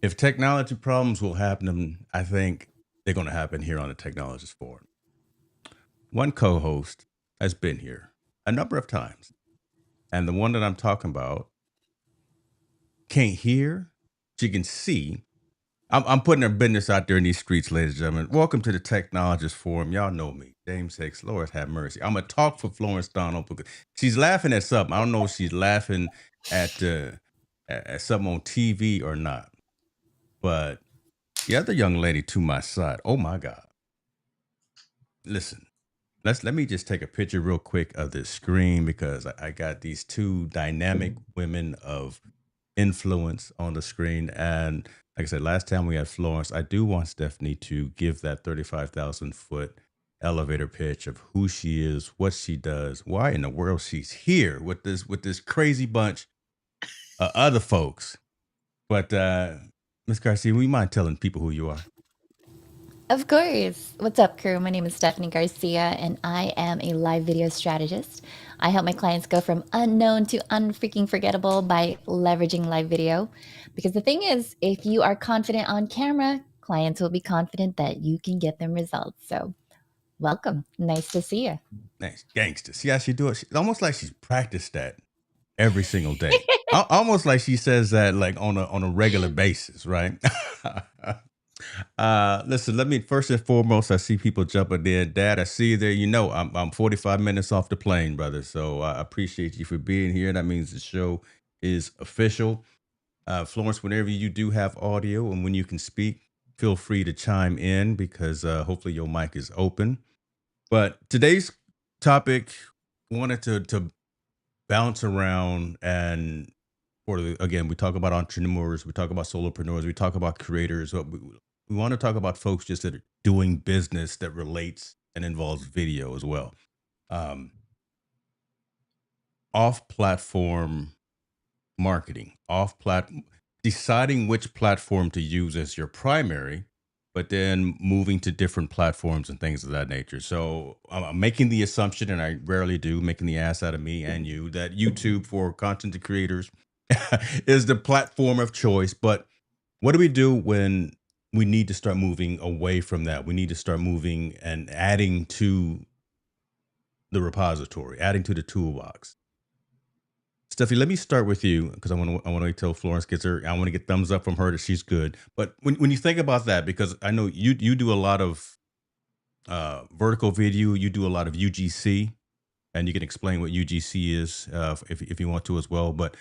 If technology problems will happen, I think they're going to happen here on the Technologist Forum. One co host has been here a number of times, and the one that I'm talking about can't hear, she can see. I'm putting her business out there in these streets, ladies and gentlemen. Welcome to the Technologist Forum. Y'all know me. James Hicks, Lord have mercy. I'm going to talk for Florence Donald because she's laughing at something. I don't know if she's laughing at, uh, at something on TV or not. But the other young lady to my side, oh my God. Listen, let me just take a picture real quick of this screen because I got these two dynamic women of influence on the screen. And like I said, last time we had Florence, I do want Stephanie to give that 35,000-foot elevator pitch of who she is, what she does, why in the world she's here with this crazy bunch of other folks. But Miss Garcia, we mind telling people who you are? Of course. What's up, crew? My name is Stephanie Garcia, and I am a live video strategist. I help my clients go from unknown to unfreaking forgettable by leveraging live video. Because the thing is, if you are confident on camera, clients will be confident that you can get them results. So, welcome. Nice to see you. Nice gangster. See how she do it? It's almost like she's practiced that every single day. Almost like she says that like on a regular basis, right? Listen, let me first and foremost, I see people jumping there. Dad, I see you there. You know, I'm 45 minutes off the plane, brother. So I appreciate you for being here. That means the show is official. Florence, whenever you do have audio and when you can speak, feel free to chime in because hopefully your mic is open. But today's topic wanted to bounce around and again, we talk about entrepreneurs, we talk about solopreneurs, we talk about creators. But we want to talk about folks just that are doing business that relates and involves video as well. Um, Off platform marketing, deciding which platform to use as your primary, but then moving to different platforms and things of that nature. So I'm making the assumption, and I rarely do, making the ass out of me and you, that YouTube for content creators is the platform of choice. But what do we do when we need to start moving away from that? We need to start moving and adding to the repository, adding to the toolbox. Stephanie, let me start with you because I want to tell Florence gets her. I want to get thumbs up from her that she's good. But when you think about that, because I know you do a lot of vertical video, you do a lot of UGC, and you can explain what UGC is if you want to as well. But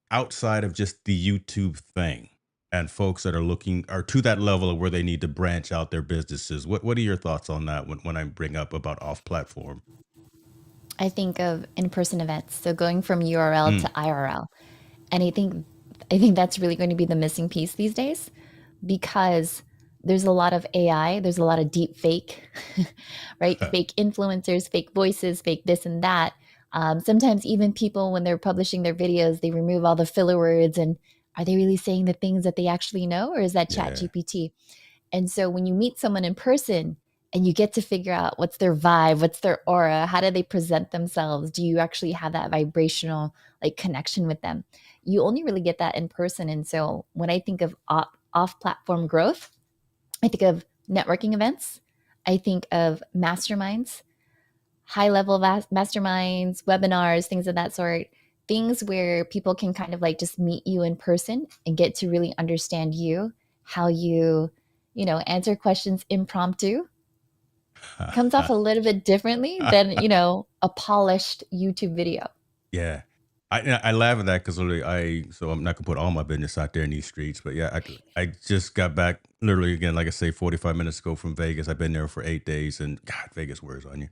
outside of just the YouTube thing, and folks that are looking are to that level of where they need to branch out their businesses, what are your thoughts on that when I bring up about off platform? I think of in-person events, so going from URL to IRL. And I think that's really going to be the missing piece these days because there's a lot of AI, there's a lot of deep fake, right? Fake influencers, fake voices, fake this and that. Sometimes even people, when they're publishing their videos, they remove all the filler words. And are they really saying the things that they actually know, or is that Chat Yeah. GPT? And so when you meet someone in person and you get to figure out what's their vibe, what's their aura, how do they present themselves? Do you actually have that vibrational like connection with them? You only really get that in person. And so when I think of off platform growth, I think of networking events, I think of masterminds, high level masterminds, webinars, things of that sort. Things where people can kind of like just meet you in person and get to really understand you, how you answer questions impromptu comes off a little bit differently than, a polished YouTube video. Yeah. I laugh at that because literally so I'm not gonna put all my business out there in these streets, but yeah, I just got back literally again, like I say, 45 minutes ago from Vegas. I've been there for 8 days, and God, Vegas wears on you.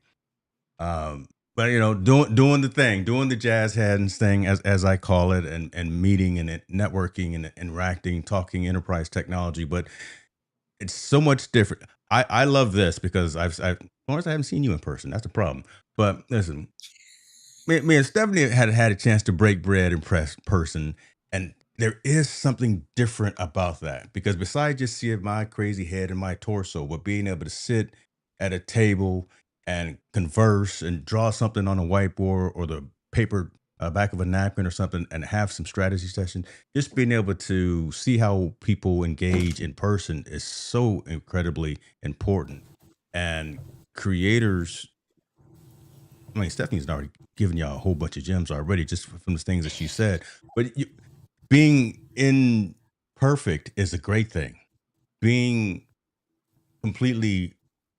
But doing the thing, doing the jazz hands thing, as I call it, and meeting and networking and interacting, talking enterprise technology, but it's so much different. I love this because as long as I haven't seen you in person, that's the problem. But listen, me and Stephanie had a chance to break bread in person, and there is something different about that because besides just seeing my crazy head and my torso, but being able to sit at a table and converse and draw something on a whiteboard or the paper back of a napkin or something and have some strategy session. Just being able to see how people engage in person is so incredibly important. And creators, I mean, Stephanie's already given y'all a whole bunch of gems already just from the things that she said. But being imperfect is a great thing. Being completely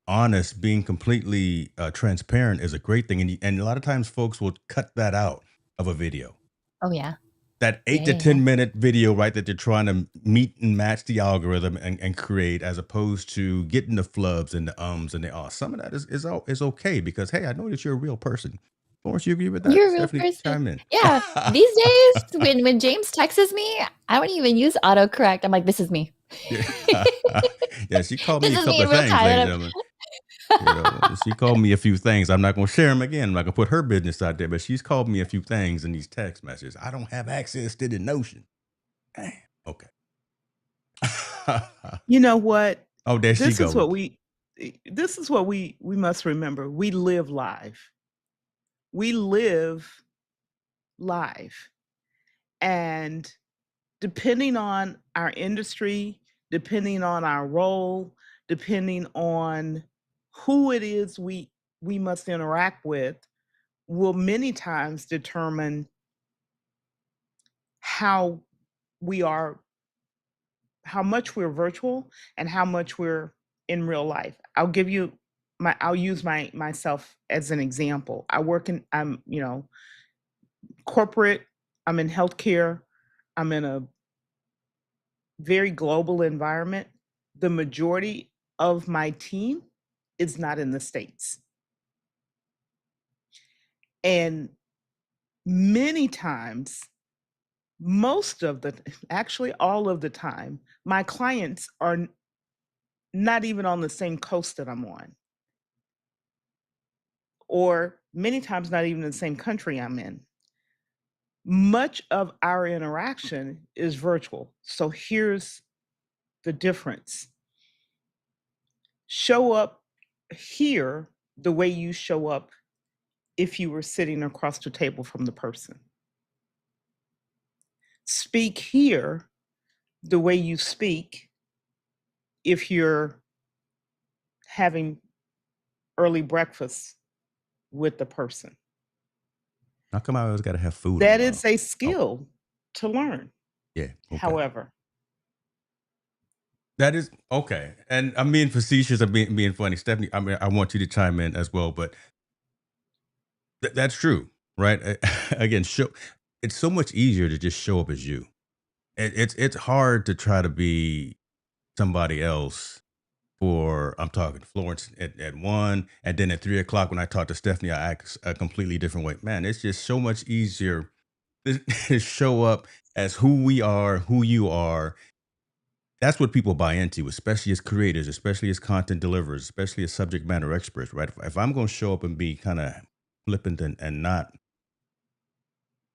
honest, being completely transparent is a great thing. And a lot of times folks will cut that out of a video. Oh yeah. That Yeah, 8 to yeah, yeah. 10 minute video, right, that they're trying to meet and match the algorithm and create, as opposed to getting the flubs and the ums and the ahs. Some of that is okay because, hey, I know that you're a real person. Lawrence, you agree with that? You're a real Stephanie, person. chime in. Yeah. These days, when James texts me, I don't even use autocorrect. I'm like, this is me. Yeah. Yeah, she called me This a is me couple in of real things, ladies and time. gentlemen. You know, she called me a few things. I'm not going to share them again. I'm not going to put her business out there, but she's called me a few things in these text messages. I don't have access to the Notion. Damn. Okay. You know what? Oh, there she This is what goes. we must remember. We live live. We live live. And depending on our industry, depending on our role, depending on who it is we must interact with, will many times determine how we are, how much we're virtual and how much we're in real life. I'll use myself as an example. I'm, corporate, I'm in healthcare, I'm in a very global environment. The majority of my team is not in the States. And many times, actually all of the time, my clients are not even on the same coast that I'm on, or many times not even in the same country I'm in. Much of our interaction is virtual. So here's the difference: show up here the way you show up if you were sitting across the table from the person. Speak here the way you speak if you're having early breakfast with the person. How come I always got to have food That around? is a Oh, skill to learn. yeah. Okay. However, That is okay. And I'm being facetious. I'm being funny. Stephanie, I mean, I want you to chime in as well, but that's true, right? Again, it's so much easier to just show up as you. It's hard to try to be somebody else. For I'm talking Florence at 1, and then at 3 o'clock when I talk to Stephanie, I act a completely different way. Man, it's just so much easier to, to show up as who we are, who you are. That's what people buy into, especially as creators, especially as content deliverers, especially as subject matter experts, right? If I'm going to show up and be kind of flippant and not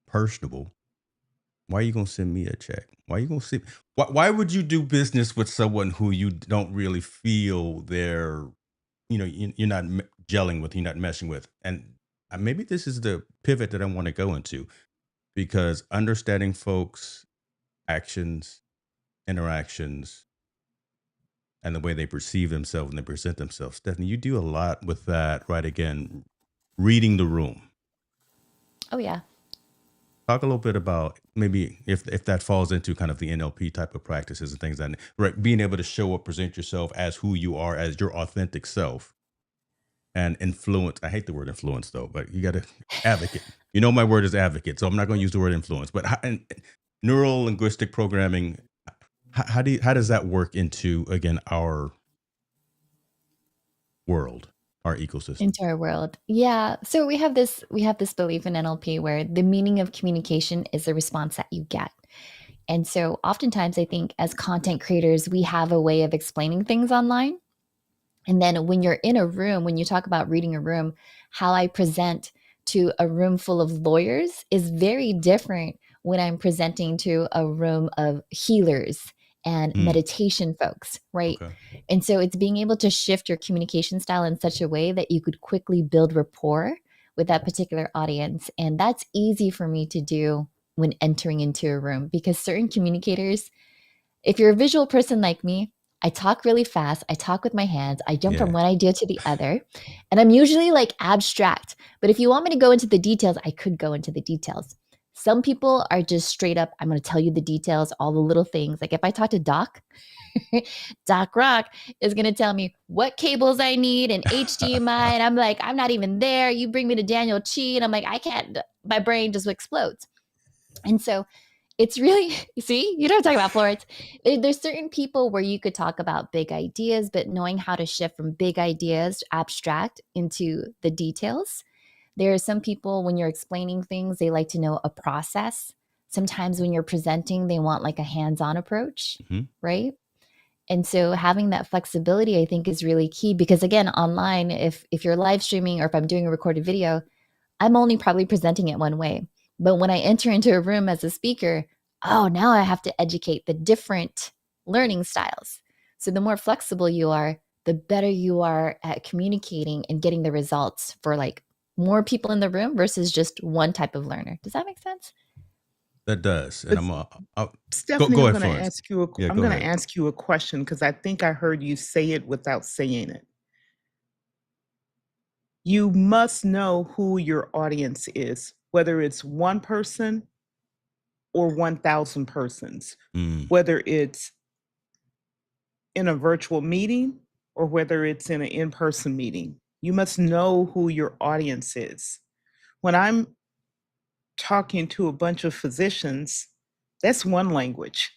personable, why are you going to send me a check? Why are you going to send? Why would you do business with someone who you don't really feel they're, you're not gelling with, you're not meshing with? And maybe this is the pivot that I want to go into, because understanding folks' actions, interactions, and the way they perceive themselves and they present themselves. Stephanie, you do a lot with that, right? Again, reading the room. Oh yeah. Talk a little bit about maybe if that falls into kind of the NLP type of practices and things, that right, being able to show up, present yourself as who you are, as your authentic self, and influence. I hate the word influence though, but you got to advocate. You know, my word is advocate, so I'm not going to use the word influence. But and neural linguistic programming, how does that work into, again, our world, our ecosystem? Into our world. Yeah. So we have this belief in NLP where the meaning of communication is the response that you get. And so oftentimes I think as content creators, we have a way of explaining things online. And then when you're in a room, when you talk about reading a room, how I present to a room full of lawyers is very different when I'm presenting to a room of healers and Mm, meditation folks, right? okay. And so it's being able to shift your communication style in such a way that you could quickly build rapport with that particular audience. And that's easy for me to do when entering into a room, because certain communicators, if you're a visual person like me, I talk really fast. I talk with my hands. I jump from Yeah. one idea to the other. And I'm usually like abstract. But if you want me to go into the details, I could go into the details. Some people are just straight up, I'm going to tell you the details, all the little things. Like if I talk to Doc, Doc Rock is going to tell me what cables I need and HDMI. And I'm like, I'm not even there. You bring me to Daniel Chi. And I'm like, I can't, my brain just explodes. And so it's really, see, you don't talk about Florence. There's certain people where you could talk about big ideas, but knowing how to shift from big ideas, abstract, into the details. There are some people, when you're explaining things, they like to know a process. Sometimes when you're presenting, they want like a hands-on approach, right? And so having that flexibility, I think, is really key, because again, online, if you're live streaming or if I'm doing a recorded video, I'm only probably presenting it one way. But when I enter into a room as a speaker, oh, now I have to educate the different learning styles. So the more flexible you are, the better you are at communicating and getting the results for like more people in the room versus just one type of learner. Does that make sense? That does. And But I'll Stephanie, go I'm ahead, going to Florence. ask you. Yeah, I'm go going to ahead. ask you a question, because I think I heard you say it without saying it. You must know who your audience is, whether it's one person or 1,000 persons, whether it's in a virtual meeting or whether it's in an in-person meeting. You must know who your audience is. When I'm talking to a bunch of physicians, that's one language,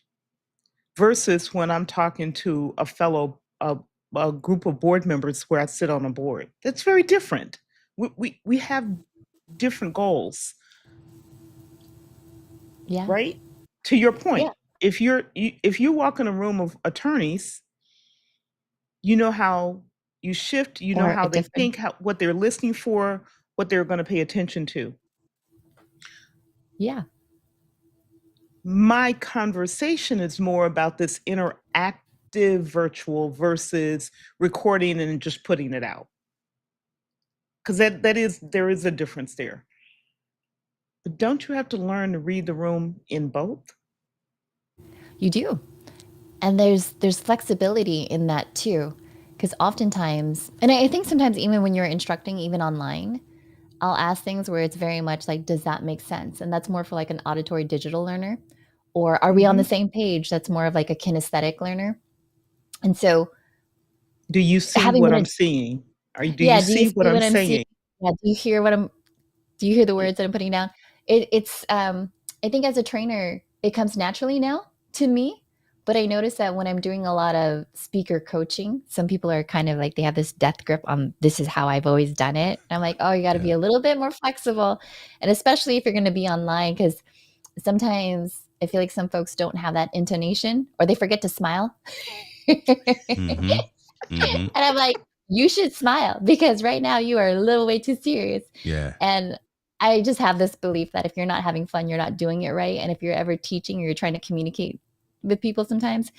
versus when I'm talking to a group of board members where I sit on a board. That's very different. We have different goals. Yeah. Right? To your point, Yeah. if you walk in a room of attorneys, you know how you shift, you know Or how a they different, think, what they're listening for, what they're going to pay attention to. yeah. My conversation is more about this interactive virtual versus recording and just putting it out. Because there is a difference there. But don't you have to learn to read the room in both? You do. And there's flexibility in that too, because oftentimes, and I think sometimes even when you're instructing, even online, I'll ask things where it's very much like, does that make sense? And that's more for like an auditory digital learner. Or are we on the same page? That's more of like a kinesthetic learner. And so Do you see having what been I'm a, seeing? Or do you yeah, do you see what see I'm what I'm seeing? saying? Yeah, do you hear what I'm, do you hear the words that I'm putting down? It's I think as a trainer, it comes naturally now to me. But I notice that when I'm doing a lot of speaker coaching, some people are kind of like, they have this death grip on, this is how I've always done it. And I'm like, oh, you got to be Yeah. a little bit more flexible. And especially if you're going to be online, because sometimes I feel like some folks don't have that intonation or they forget to smile. Mm-hmm. Mm-hmm. And I'm like, you should smile because right now you are a little way too serious. Yeah. And I just have this belief that if you're not having fun, you're not doing it right. And if you're ever teaching or you're trying to communicate with people, sometimes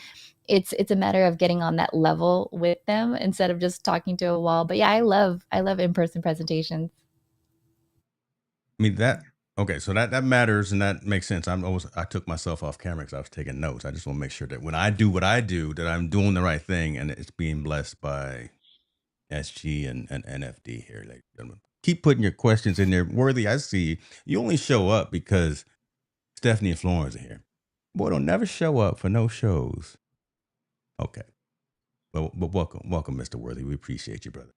it's a matter of getting on that level with them instead of just talking to a wall. But yeah, I love in-person presentations. I mean okay, so that matters and that makes sense. I took myself off camera because I was taking notes. I just want to make sure that when I do what I do, that I'm doing the right thing and it's being blessed by SG and NFD here, ladies and gentlemen. Keep putting your questions in there. Worthy, I see you only show up because Stephanie and Florence are here. Boy, don't never show up for no shows. Okay. But welcome, Mr. Worthy. We appreciate you, brother.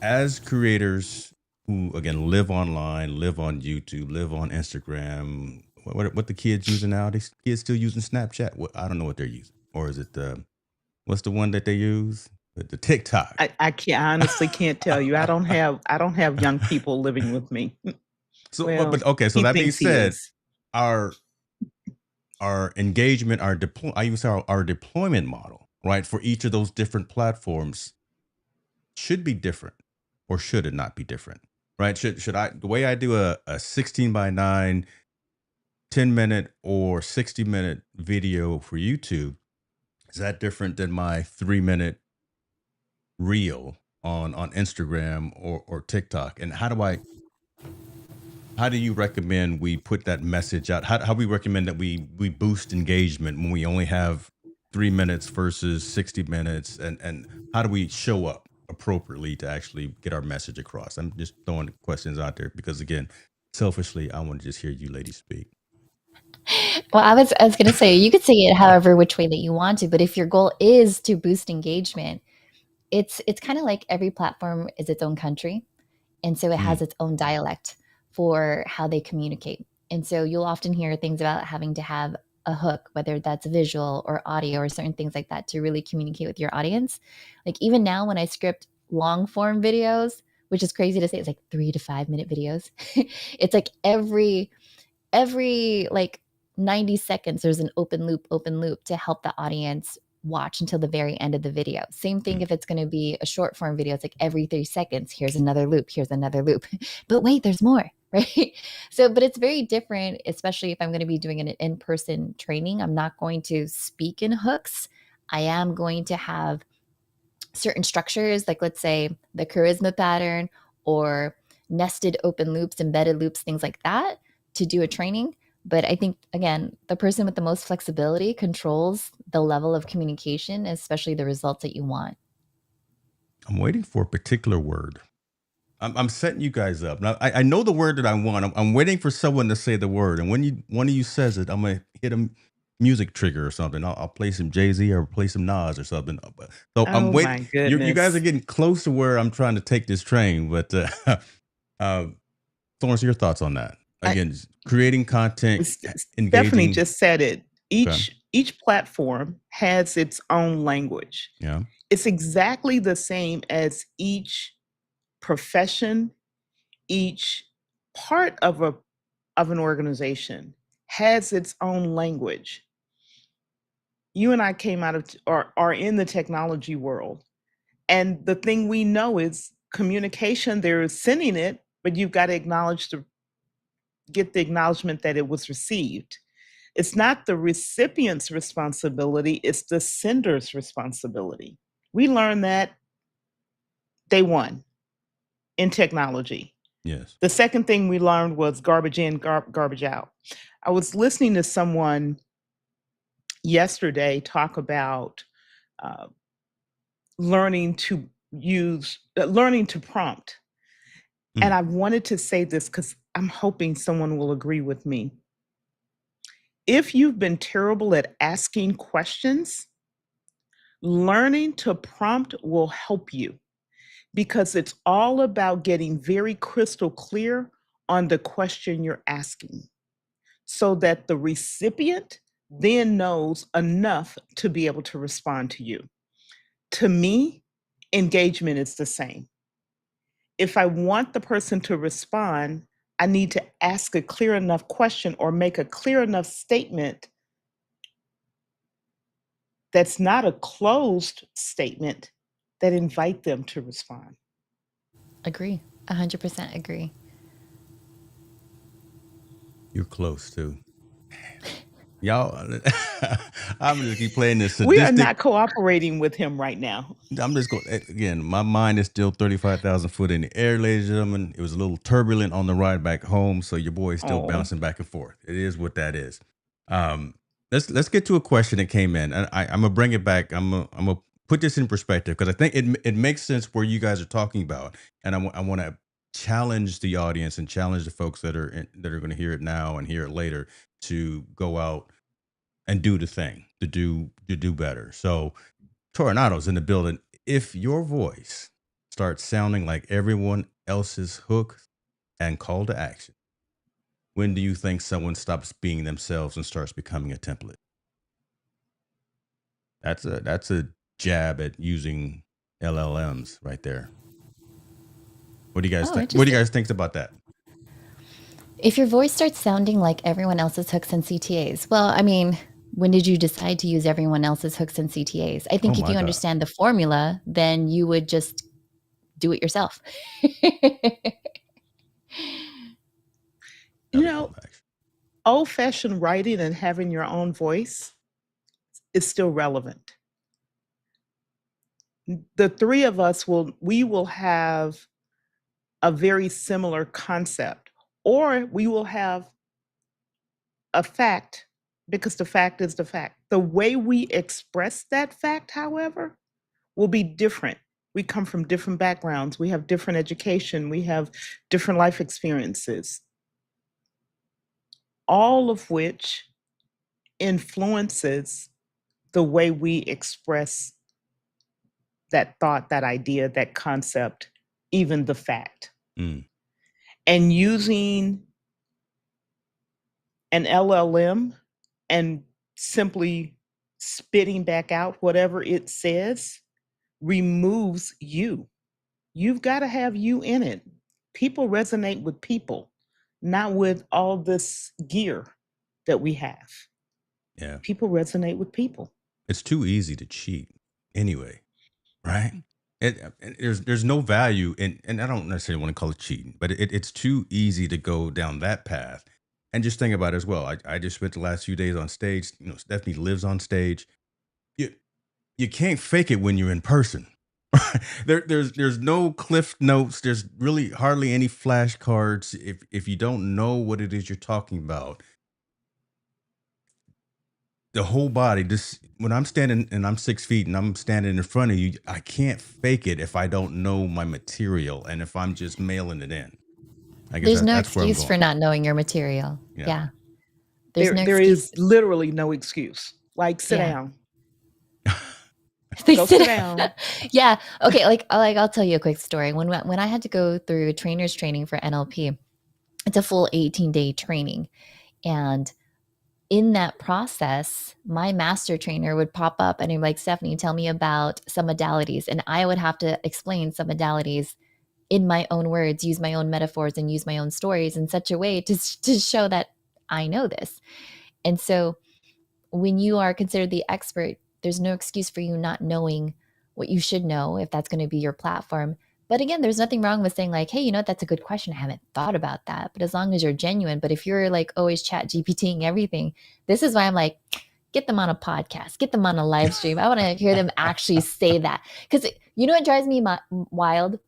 As creators who again live online, live on YouTube, live on Instagram, what the kids using now? These kids still using Snapchat? I don't know what they're using. Or is it what's the one that they use? The TikTok. I can't, I honestly can't tell you. I don't have young people living with me. So, but Well, okay. So he that being thinks he said, is. our engagement, I even say our deployment model, right, for each of those different platforms should be different, or should it not be different, right? Should I, the way I do a 16:9, 10-minute or 60-minute video for YouTube, is that different than my 3-minute reel on Instagram or TikTok, and how do you recommend we put that message out? How we recommend that we boost engagement when we only have 3 minutes versus 60 minutes, and how do we show up appropriately to actually get our message across? I'm just throwing questions out there because, again, selfishly, I want to just hear you ladies speak. Well, I was going to say, you could say it however which way that you want to, but if your goal is to boost engagement, it's kind of like every platform is its own country. And so it has its own dialect for how they communicate. And so you'll often hear things about having to have a hook, whether that's visual or audio or certain things like that, to really communicate with your audience. Like even now when I script long form videos, which is crazy to say, it's like 3 to 5 minute videos. It's like every like 90 seconds there's an open loop to help the audience watch until the very end of the video. Same thing if it's going to be a short form video. It's like every 3 seconds, here's another loop. But wait, there's more, right? So, but it's very different, especially if I'm going to be doing an in-person training. I'm not going to speak in hooks. I am going to have certain structures, like let's say the charisma pattern or nested open loops, embedded loops, things like that to do a training. But I think, again, the person with the most flexibility controls the level of communication, especially the results that you want. I'm waiting for a particular word. I'm setting you guys up. Now, I know the word that I want. I'm waiting for someone to say the word. And when one of you says it, I'm going to hit a music trigger or something. I'll play some Jay-Z or play some Nas or something. So I'm Oh waiting. my You guys are goodness. getting close to where I'm trying to take this train. But Florence, your thoughts on that? Again, creating content, Stephanie engaging. just said it. Okay. Each platform has its own language. Yeah. It's exactly the same as each profession, each part of an organization has its own language. You and I came out of or are in the technology world. And the thing we know is communication, they're sending it, but you've got to get the acknowledgement that it was received. It's not the recipient's responsibility, it's the sender's responsibility. We learned that day one in technology. Yes. The second thing we learned was garbage in, garbage out. I was listening to someone yesterday talk about uh, learning to prompt. And I wanted to say this because I'm hoping someone will agree with me. If you've been terrible at asking questions, learning to prompt will help you because it's all about getting very crystal clear on the question you're asking so that the recipient then knows enough to be able to respond to you. To me, engagement is the same. If I want the person to respond, I need to ask a clear enough question or make a clear enough statement that's not a closed statement that invite them to respond. Agree. 100% agree. You're close too. Y'all, I'm just keep playing this We are sadistic. not cooperating with him right now. I'm just going again. My mind is still 35,000 foot in the air, ladies and gentlemen. It was a little turbulent on the ride back home, so your boy is still bouncing back and forth. It is what that is. Let's get to a question that came in, and I'm gonna bring it back. I'm gonna put this in perspective because I think it makes sense where you guys are talking about, and I want to challenge the audience and challenge the folks that are going to hear it now and hear it later to go out and do the thing to do better. So Tornado's in the building. If your voice starts sounding like everyone else's hook and call to action, when do you think someone stops being themselves and starts becoming a template? That's a jab at using LLMs right there. What do you guys Oh, think? What do you interesting. guys think about that? If your voice starts sounding like everyone else's hooks and CTAs, well, I mean, when did you decide to use everyone else's hooks and CTAs? I think if my you God. understand the formula, then you would just do it yourself. You know, old-fashioned writing and having your own voice is still relevant. the three of us will have a very similar concept, or we will have a fact, because the fact is the fact. The way we express that fact, however, will be different. We come from different backgrounds, we have different education, we have different life experiences, all of which influences the way we express that thought, that idea, that concept, even the fact. Mm. And using an LLM and simply spitting back out whatever it says removes you. You've got to have you in it. People resonate with people, not with all this gear that we have. Yeah. People resonate with people. It's too easy to cheat anyway, right? There's no value in, and I don't necessarily want to call it cheating, but it's too easy to go down that path. And just think about it as well. I just spent the last few days on stage. Stephanie lives on stage. You can't fake it when you're in person. There's no cliff notes. There's really hardly any flashcards. If you don't know what it is you're talking about, the whole body, this when I'm standing and I'm 6 feet and I'm standing in front of you, I can't fake it if I don't know my material and if I'm just mailing it in. I guess There's no that's where I'm excuse for going. not knowing your material. Yeah. There's no There excuse. is literally no excuse. Like, sit Yeah. down. They Go sit sit down. Yeah. Okay. Like I'll tell you a quick story. When I had to go through trainer's training for NLP, it's a full 18-day training. And in that process, my master trainer would pop up and he'd be like, Stephanie, tell me about some modalities. And I would have to explain some modalities in my own words, use my own metaphors, and use my own stories in such a way to show that I know this. And so when you are considered the expert, there's no excuse for you not knowing what you should know if that's going to be your platform. But again, there's nothing wrong with saying like, hey, you know, that's a good question. I haven't thought about that. But as long as you're genuine, but if you're like always chat GPTing everything, this is why I'm like, get them on a podcast, get them on a live stream. I want to hear them actually say that. Because you know what drives me wild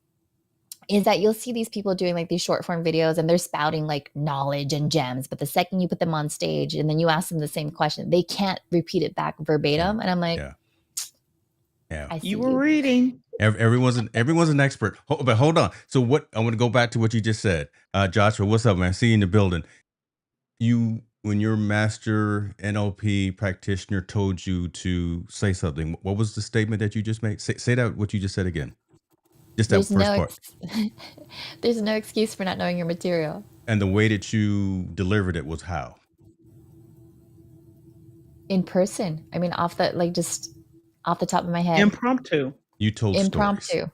is that you'll see these people doing like these short form videos and they're spouting like knowledge and gems. But the second you put them on stage and then you ask them the same question, they can't repeat it back verbatim. And I'm like, yeah. I see You were reading. Everyone's an expert. But hold on. So what I want to go back to what you just said. Joshua, what's up, man? See you in the building. When your master NLP practitioner told you to say something, what was the statement that you just made? Say that what you just said again. Just that first part. There's no excuse for not knowing your material. And the way that you delivered it was how? In person. I mean, off the top of my head. Impromptu. You told stories.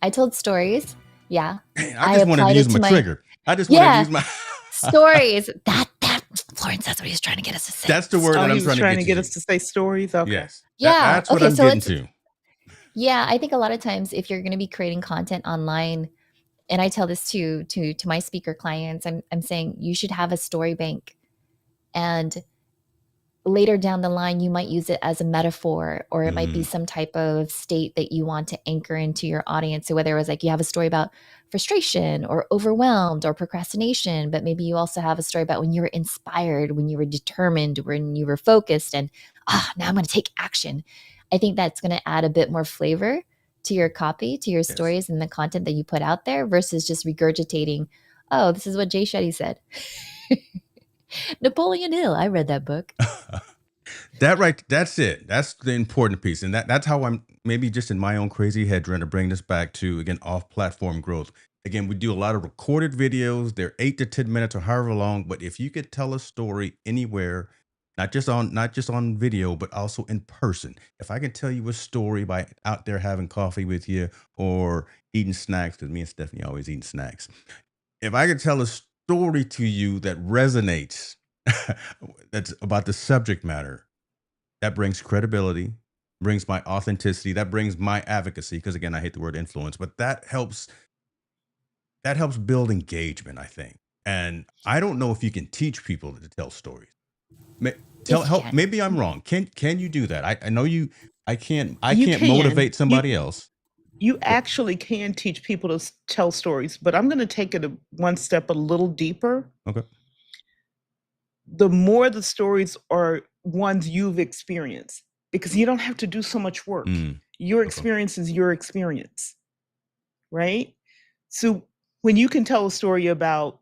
I told stories. Yeah. Man, I just wanted to use my trigger. I just wanted to use my stories. That Florence, that's what he's trying to get us to say. That's the word that I'm trying to get us to say stories. Okay. Yes. Yeah. That's what I'm getting to. Yeah, I think a lot of times if you're going to be creating content online, and I tell this to my speaker clients, I'm saying you should have a story bank, and later down the line you might use it as a metaphor, or it might be some type of state that you want to anchor into your audience. So whether it was like you have a story about frustration or overwhelmed or procrastination, but maybe you also have a story about when you were inspired, when you were determined, when you were focused, and now I'm going to take action. I think that's going to add a bit more flavor to your copy, to your stories, and the content that you put out there versus just regurgitating, oh, this is what Jay Shetty said. Napoleon Hill. I read that book. That's it. That's the important piece. And that's how I'm maybe just in my own crazy head trying to bring this back to, again, off-platform growth. Again, we do a lot of recorded videos. They're 8 to 10 minutes or however long. But if you could tell a story anywhere, not just on video, but also in person. If I can tell you a story by out there having coffee with you or eating snacks, because me and Stephanie are always eating snacks. If I could tell a story to you that resonates, that's about the subject matter, that brings credibility, brings my authenticity, that brings my advocacy. Because again, I hate the word influence, but that helps build engagement, I think. And I don't know if you can teach people to tell stories. Maybe I'm wrong. Can you do that? I know you I can't You can. motivate somebody else. You actually can teach people to tell stories, but I'm going to take it one step a little deeper. Okay. The more the stories are ones you've experienced, because you don't have to do so much work. Your experience is your experience, right? So when you can tell a story about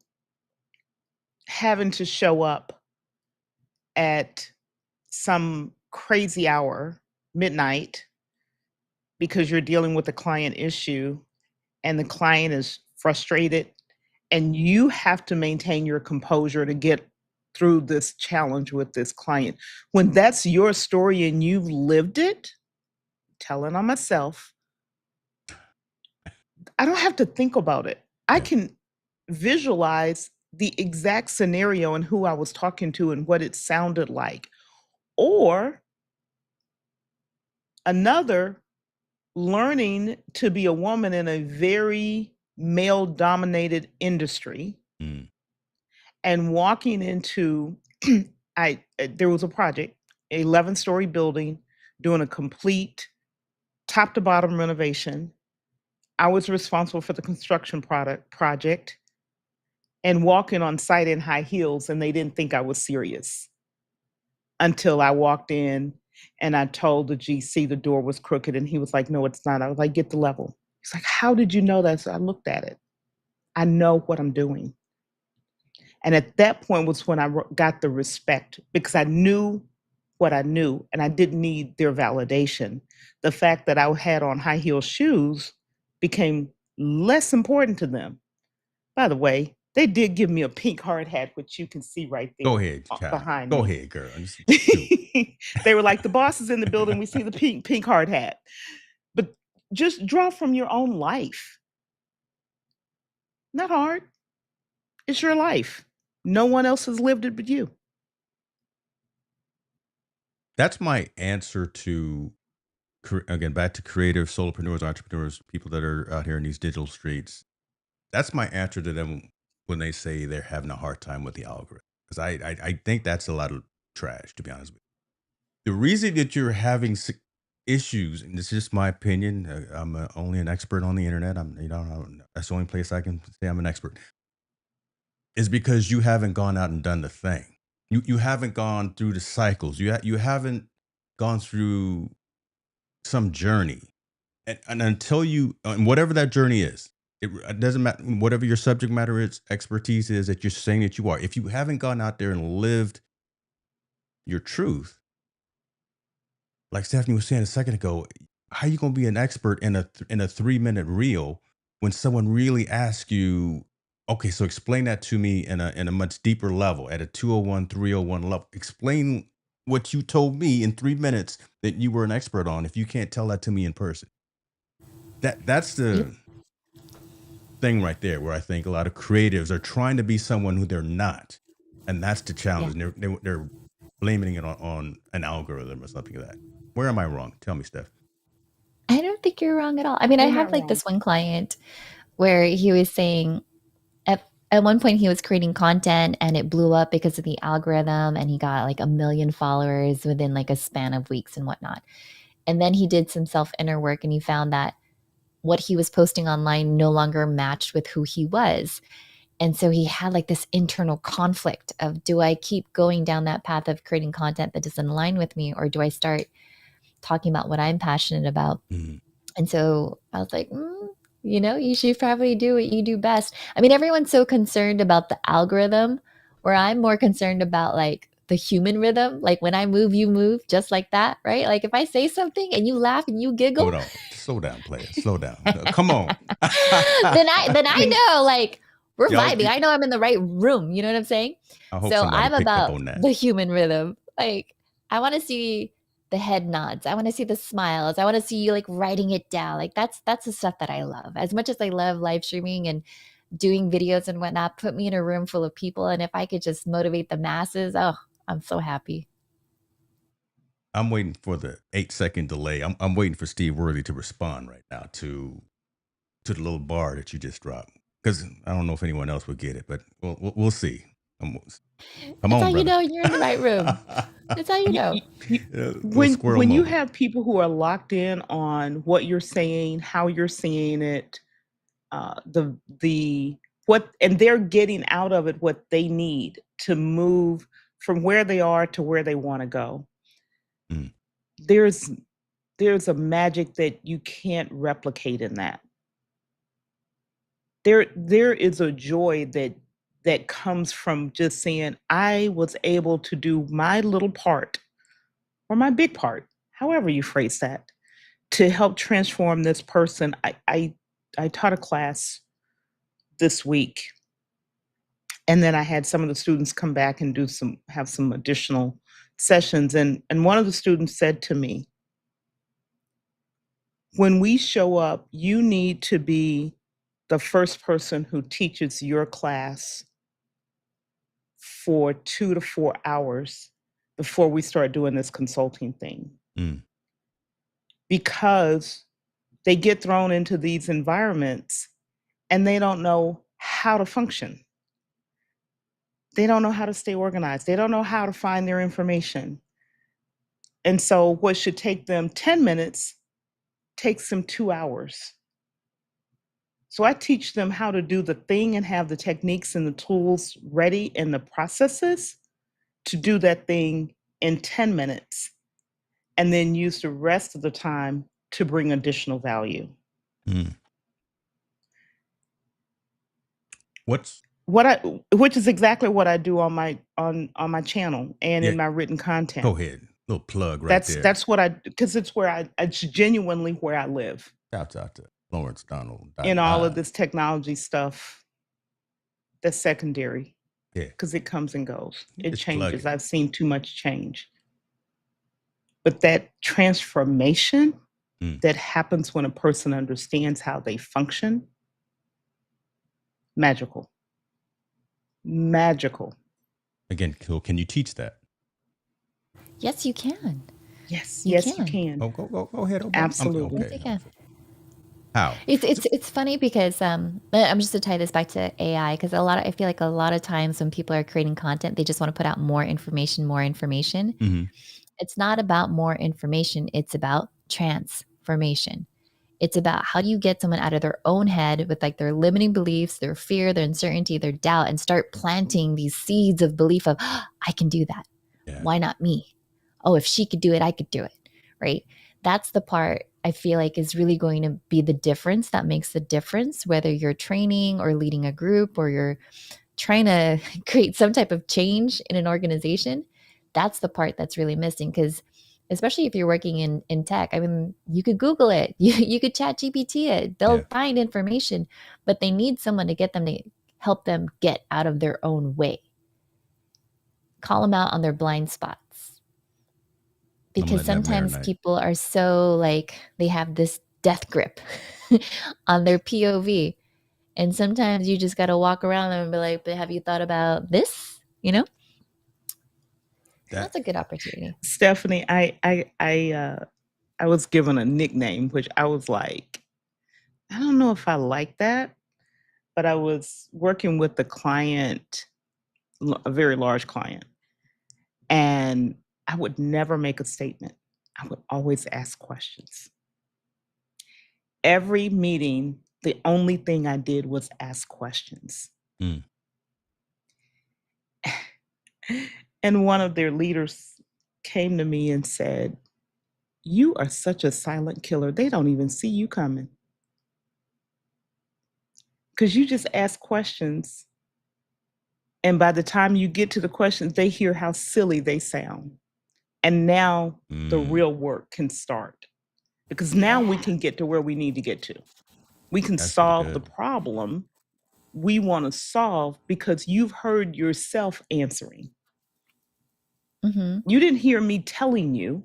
having to show up at some crazy hour, midnight, because you're dealing with a client issue and the client is frustrated and you have to maintain your composure to get through this challenge with this client. When that's your story and you've lived it, telling on myself, I don't have to think about it. I can visualize the exact scenario and who I was talking to and what it sounded like. Or another, learning to be a woman in a very male dominated industry and walking into there was a project, 11-story building, doing a complete top to bottom renovation. I was responsible for the construction project and walking on site in high heels, and they didn't think I was serious until I walked in and I told the GC the door was crooked, and he was like, "No, it's not." I was like, "Get the level." He's like, "How did you know that?" So I looked at it. I know what I'm doing. And at that point was when I got the respect, because I knew what I knew and I didn't need their validation. The fact that I had on high heel shoes became less important to them. By the way, they did give me a pink hard hat, which you can see right there. Go ahead, child. Behind Go me. ahead, girl. They were like, "The boss is in the building. We see the pink hard hat." But just draw from your own life. Not hard. It's your life. No one else has lived it but you. That's my answer to, again, back to creative solopreneurs, entrepreneurs, people that are out here in these digital streets. That's my answer to them when they say they're having a hard time with the algorithm. Because I think that's a lot of trash, to be honest with you. The reason that you're having issues, and this is just my opinion, I'm only an expert on the internet. That's the only place I can say I'm an expert, is because you haven't gone out and done the thing. You haven't gone through the cycles. You haven't gone through some journey, and until you, and whatever that journey is, it doesn't matter. Whatever your subject matter is, expertise is, that you're saying that you are. If you haven't gone out there and lived your truth, like Stephanie was saying a second ago, how are you going to be an expert in a 3-minute reel when someone really asks you, okay, so explain that to me in a much deeper level, at a 201, 301 level. Explain what you told me in 3 minutes that you were an expert on, if you can't tell that to me in person. That's the thing right there, where I think a lot of creatives are trying to be someone who they're not. And that's the challenge. Yeah. And they're blaming it on an algorithm or something like that. Where am I wrong? Tell me, Steph. I don't think you're wrong at all. I mean, I You're had not like wrong. this one client where he was saying at one point he was creating content and it blew up because of the algorithm, and he got like 1 million followers within like a span of weeks and whatnot. And then he did some self inner work and he found that what he was posting online no longer matched with who he was. And so he had like this internal conflict of, do I keep going down that path of creating content that doesn't align with me, or do I start talking about what I'm passionate about? Mm-hmm. And so I was like, you should probably do what you do best. I mean, everyone's so concerned about the algorithm, where I'm more concerned about like the human rhythm. Like when I move, you move, just like that, right? Like if I say something and you laugh and you giggle, Hold on, slow down, player, slow down. Come on. then I know like we're Y'all vibing. I know I'm in the right room. You know what I'm saying? I hope So somebody I'm picked up about on that. the human rhythm. Like I want to see the head nods. I want to see the smiles. I want to see you like writing it down. Like that's the stuff that I love. As much as I love live streaming and doing videos and whatnot, put me in a room full of people, and if I could just motivate the masses, oh, I'm so happy. I'm waiting for the 8-second delay. I'm waiting for Steve Worthy to respond right now to the little bar that you just dropped, because I don't know if anyone else would get it, but we'll see. Come That's on, how you brother. know you're in the right room. That's how you know. Little squirrel When you moment. have people who are locked in on what you're saying, how you're saying it, the what, and they're getting out of it what they need to move from where they are to where they want to go. Mm. There's a magic that you can't replicate in that. There is a joy that comes from just saying, I was able to do my little part or my big part, however you phrase that, to help transform this person. I taught a class this week, and then I had some of the students come back and have some additional sessions. And one of the students said to me, when we show up, you need to be the first person who teaches your class for 2 to 4 hours before we start doing this consulting thing. Mm. Because they get thrown into these environments and they don't know how to function. They don't know how to stay organized. They don't know how to find their information. And so what should take them 10 minutes takes them 2 hours. So I teach them how to do the thing and have the techniques and the tools ready and the processes to do that thing in 10 minutes, and then use the rest of the time to bring additional value. Mm. Which is exactly what I do on my channel and in my written content. Go ahead. Little plug right there. That's what because it's it's genuinely where I live. Shouts out to Lawrence Donald. In all of this technology stuff, that's secondary. Yeah. Because it comes and goes. It Just changes. plug it. I've seen too much change. But that transformation that happens when a person understands how they function, magical. Magical. Again, so can you teach that? Yes, you can. Yes, You yes, you can. can. Oh, go ahead. Absolutely. Yes, you can. How? It's funny because I'm just to tie this back to AI, because I feel like a lot of times when people are creating content, they just want to put out more information. Mm-hmm. It's not about more information. It's about transformation. It's about how do you get someone out of their own head with like their limiting beliefs, their fear, their uncertainty, their doubt, and start planting these seeds of belief of, oh, I can do that. Yeah. Why not me? Oh, if she could do it, I could do it. Right? That's the part I feel like is really going to be the difference that makes the difference, whether you're training or leading a group or you're trying to create some type of change in an organization. That's the part that's really missing, because especially if you're working in tech, I mean, you could Google it, you could chat GPT it, they'll find information, but they need someone to get them to help them get out of their own way. Call them out on their blind spots. Because sometimes people are so like, they have this death grip on their POV. And sometimes you just got to walk around them and be like, but have you thought about this? You know? That's a good opportunity. Stephanie, I was given a nickname, which I was like, I don't know if I like that, but I was working with a client, a very large client, and I would never make a statement. I would always ask questions. Every meeting, the only thing I did was ask questions. Mm. And one of their leaders came to me and said, you are such a silent killer. They don't even see you coming. Because you just ask questions. And by the time you get to the questions, they hear how silly they sound. And now the real work can start. Because now we can get to where we need to get to. We can solve the problem we want to solve because you've heard yourself answering. Mm-hmm. You didn't hear me telling you.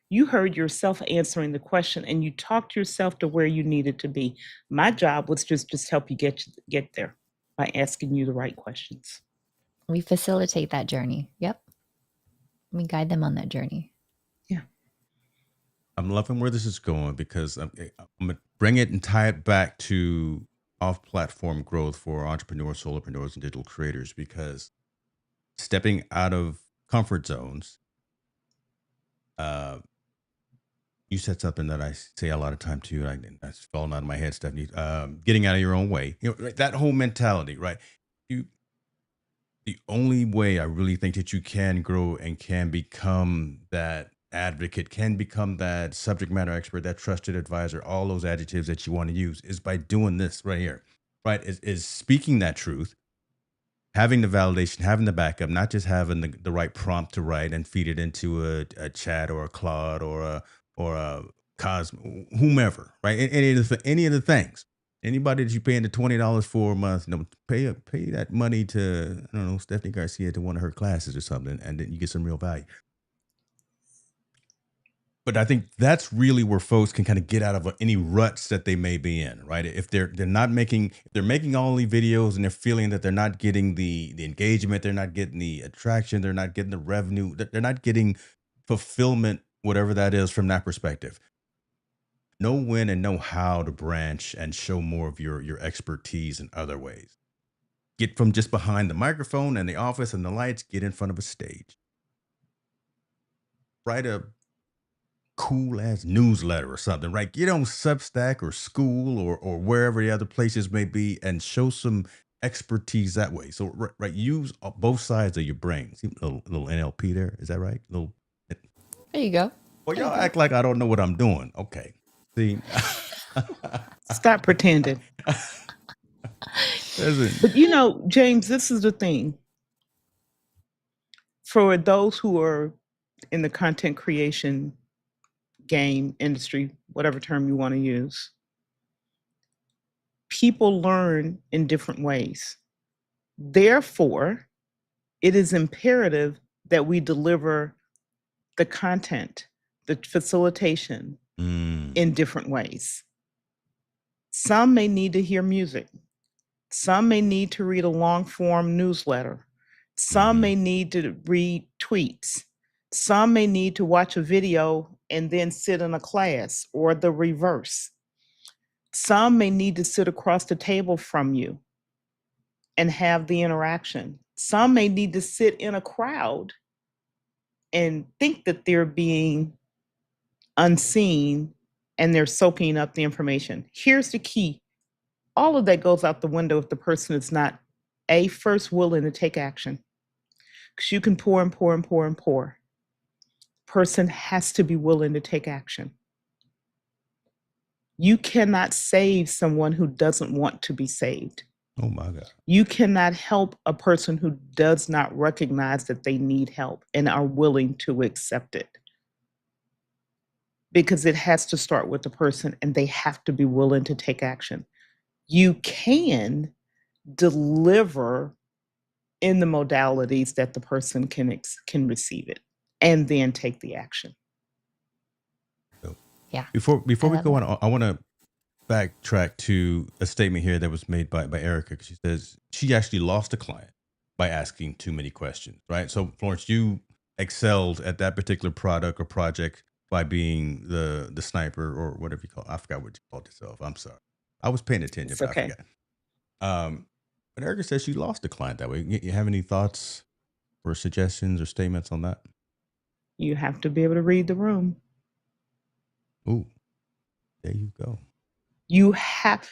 You heard yourself answering the question, and you talked yourself to where you needed to be. My job was just help you get there by asking you the right questions. We facilitate that journey. Yep. We guide them on that journey. Yeah. I'm loving where this is going, because I'm going to bring it and tie it back to off-platform growth for entrepreneurs, solopreneurs, and digital creators, because stepping out of comfort zones You said something that I say a lot of time too. That's falling out of my head, Stephanie. Getting out of your own way. Right, that whole mentality, right? You, the only way I really think that you can grow and can become that advocate, can become that subject matter expert, that trusted advisor, all those adjectives that you want to use, is by doing this right here, right? Is speaking that truth, having the validation, having the backup, not just having the right prompt to write and feed it into a chat or a Claude or a Cosmo, whomever, right? Any of the things. Anybody that you paying the $20 for a month, pay that money to, I don't know, Stephanie Garcia to one of her classes or something, and then you get some real value. But I think that's really where folks can kind of get out of any ruts that they may be in, right? If they're making all the videos and they're feeling that they're not getting the engagement, they're not getting the attraction, they're not getting the revenue, they're not getting fulfillment, whatever that is from that perspective. Know when and know how to branch and show more of your expertise in other ways. Get from just behind the microphone and the office and the lights, get in front of a stage. Write a cool ass newsletter or something, right? Get on Substack or School or wherever the other places may be and show some expertise that way. So, right, use both sides of your brain. See, little NLP there. Is that right? Little. There you go. Well, y'all act like I don't know what I'm doing. Okay. See. Stop pretending. But James, this is the thing. For those who are in the content creation game industry, whatever term you want to use, people learn in different ways. Therefore, it is imperative that we deliver the content, the facilitation in different ways. Some may need to hear music. Some may need to read a long form newsletter. Some may need to read tweets. Some may need to watch a video and then sit in a class, or the reverse. Some may need to sit across the table from you and have the interaction. Some may need to sit in a crowd and think that they're being unseen and they're soaking up the information. Here's the key. All of that goes out the window if the person is not first willing to take action. Because you can pour and pour and pour and pour. Person has to be willing to take action. You cannot save someone who doesn't want to be saved. Oh my God. You cannot help a person who does not recognize that they need help and are willing to accept it. Because it has to start with the person and they have to be willing to take action. You can deliver in the modalities that the person can receive it and then take the action. Yeah. Before we go on, I want to backtrack to a statement here that was made by Erica. She says she actually lost a client by asking too many questions, right? So Florence, you excelled at that particular product or project by being the sniper or whatever you call it. I forgot what you called yourself. I'm sorry. I was paying attention, It's but okay. I forgot. But Erica says she lost a client that way. You have any thoughts or suggestions or statements on that? You have to be able to read the room. Ooh, there you go. You have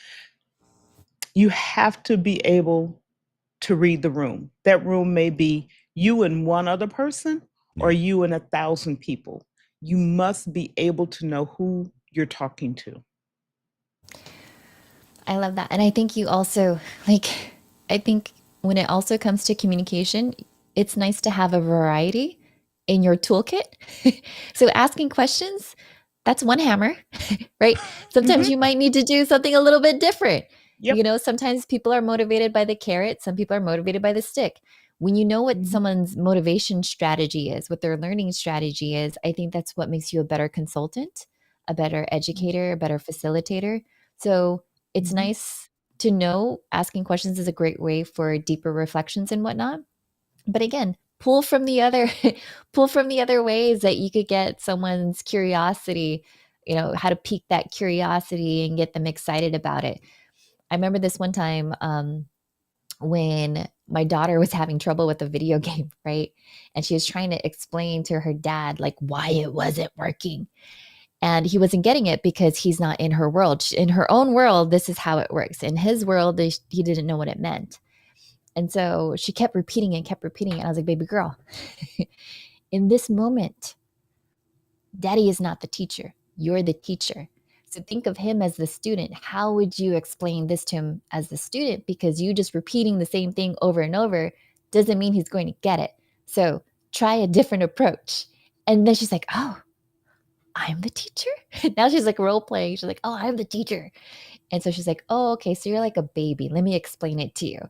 to be able to read the room. That room may be you and one other person or you and 1,000 people. You must be able to know who you're talking to. I love that. And I think you also, I think when it also comes to communication, it's nice to have a variety in your toolkit. So asking questions, that's one hammer, right? Sometimes you might need to do something a little bit different. Yep. Sometimes people are motivated by the carrot. Some people are motivated by the stick. When you know what someone's motivation strategy is, what their learning strategy is, I think that's what makes you a better consultant, a better educator, a better facilitator. So it's nice to know asking questions is a great way for deeper reflections and whatnot. But again, pull from the other ways that you could get someone's curiosity, how to pique that curiosity and get them excited about it. I remember this one time, when my daughter was having trouble with a video game, right? And she was trying to explain to her dad, like, why it wasn't working. And he wasn't getting it because he's not in her world. In her own world, this is how it works. In his world, he didn't know what it meant. And so she kept repeating it, And I was like, baby girl, in this moment, daddy is not the teacher. You're the teacher. So think of him as the student. How would you explain this to him as the student? Because you just repeating the same thing over and over doesn't mean he's going to get it. So try a different approach. And then she's like, oh, I'm the teacher? Now she's like role playing. She's like, oh, I'm the teacher. And so she's like, oh, okay, so you're like a baby. Let me explain it to you.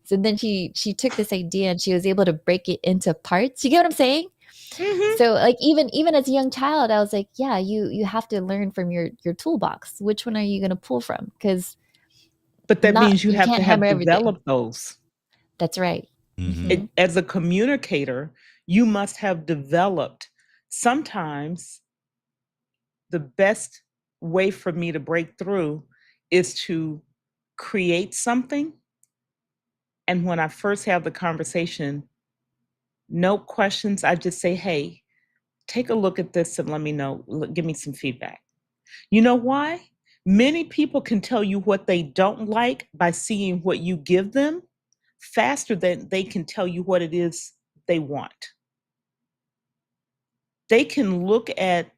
So then she took this idea and she was able to break it into parts. You get what I'm saying? Mhm. So like even as a young child, I was like, yeah, you have to learn from your toolbox. Which one are you going to pull from? Because But that means you have can't to have hammer everything. developed those. That's right. Mhm. As a communicator, you must have developed. Sometimes the best way for me to break through is to create something. And when I first have the conversation, no questions. I just say, hey, take a look at this and let me know, give me some feedback. You know why? Many people can tell you what they don't like by seeing what you give them faster than they can tell you what it is they want. They can look at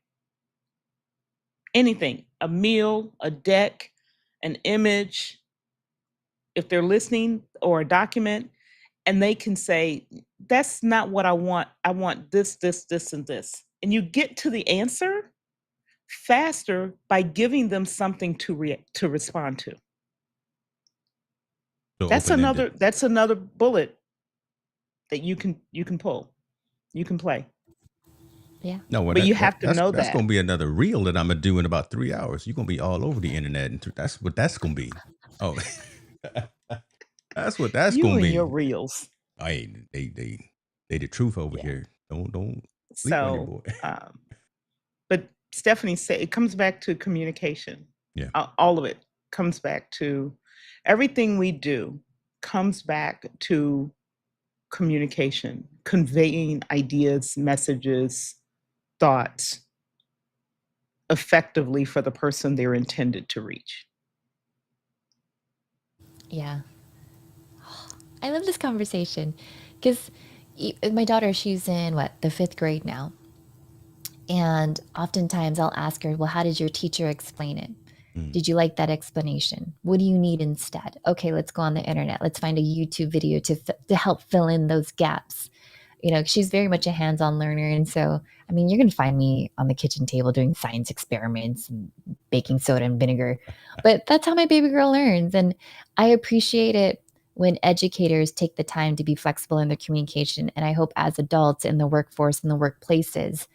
anything, a meal, a deck, an image, if they're listening, or a document, and they can say, that's not what I want. I want this, this, this, and this. And you get to the answer faster by giving them something to respond to. So That's open-ended. another bullet that you can pull. You can play. Yeah. No, well, But you have to know that's that. gonna be another reel that I'm gonna do in about 3 hours. You're gonna be all over the internet, and that's what that's gonna be. Oh, that's what that's You gonna and your be. reels. Hey, they the truth over Yeah. here. Don't sleep on your So, boy. but Stephanie said it comes back to communication. Yeah. All of it comes back to everything we do comes back to communication, conveying ideas, messages, thoughts effectively for the person they're intended to reach. Yeah. I love this conversation because my daughter, she's in the 5th grade now. And oftentimes I'll ask her, well, how did your teacher explain it? Did you like that explanation? What do you need instead? Okay, let's go on the internet. Let's find a YouTube video to help fill in those gaps. She's very much a hands-on learner. And so, I mean, you're going to find me on the kitchen table doing science experiments and baking soda and vinegar. But that's how my baby girl learns. And I appreciate it when educators take the time to be flexible in their communication. And I hope as adults in the workforce and the workplaces,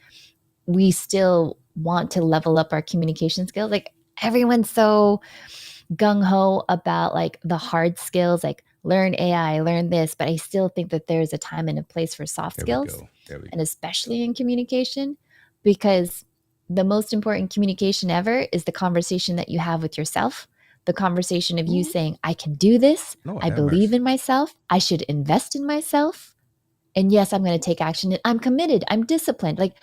we still want to level up our communication skills. Like everyone's so gung-ho about like the hard skills, like learn AI, learn this, but I still think that there's a time and a place for soft skills, and especially in communication, because the most important communication ever is the conversation that you have with yourself, the conversation of you saying, I can do this, I believe in myself, I should invest in myself, and yes, I'm going to take action, and I'm committed, I'm disciplined. Like,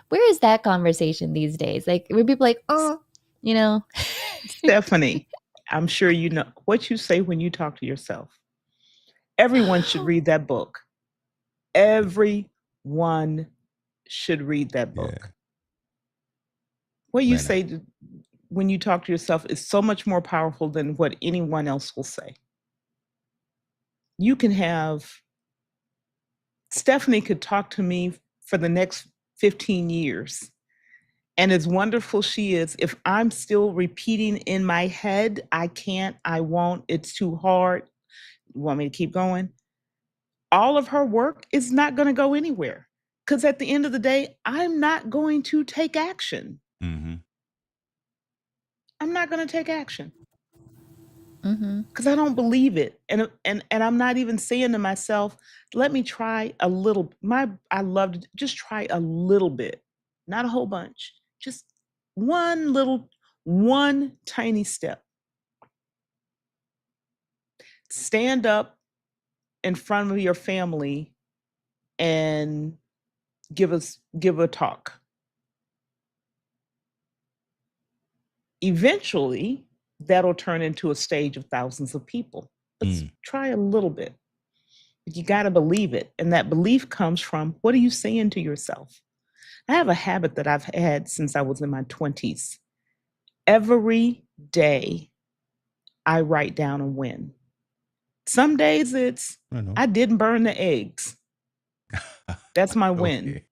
where is that conversation these days? Like, where people like, oh, Stephanie, I'm sure you know what you say when you talk to yourself. Everyone should read that book. Everyone should read that book. Yeah. What you say when you talk to yourself is so much more powerful than what anyone else will say. You can have Stephanie could talk to me for the next 15 years. And as wonderful she is, if I'm still repeating in my head, I can't, I won't, it's too hard. You want me to keep going? All of her work is not going to go anywhere. Because at the end of the day, I'm not going to take action. Mm-hmm. I'm not going to take action. Mm-hmm. Because I don't believe it. And I'm not even saying to myself, let me try a little. I love to just try a little bit, not a whole bunch. Just one tiny step. Stand up in front of your family and give a talk. Eventually, that'll turn into a stage of thousands of people. Let's try a little bit. But you got to believe it. And that belief comes from, what are you saying to yourself? I have a habit that I've had since I was in my 20s. Every day, I write down a win. Some days it's, I didn't burn the eggs. That's my win. Okay.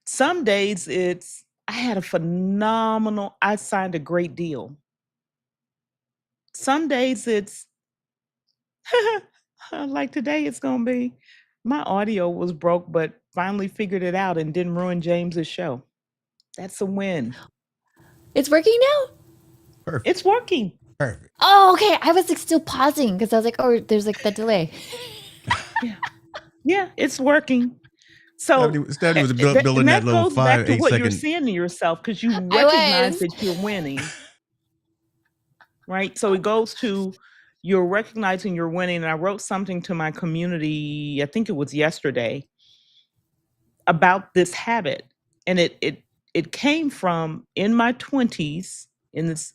Some days it's, I had a phenomenal, I signed a great deal. Some days it's, like today it's going to be, my audio was broke, but finally figured it out and didn't ruin James's show. That's a win. It's working now? Perfect. It's working. Perfect. Oh, okay. I was like still pausing because I was like, oh, there's like the delay. Yeah, it's working. So Stephanie was building that little goes back 5-8 to what you're second. saying to yourself, because you recognize that you're winning. Right? So it goes to, you're recognizing you're winning. And I wrote something to my community, I think it was yesterday, about this habit. And it came from, in my 20s, in this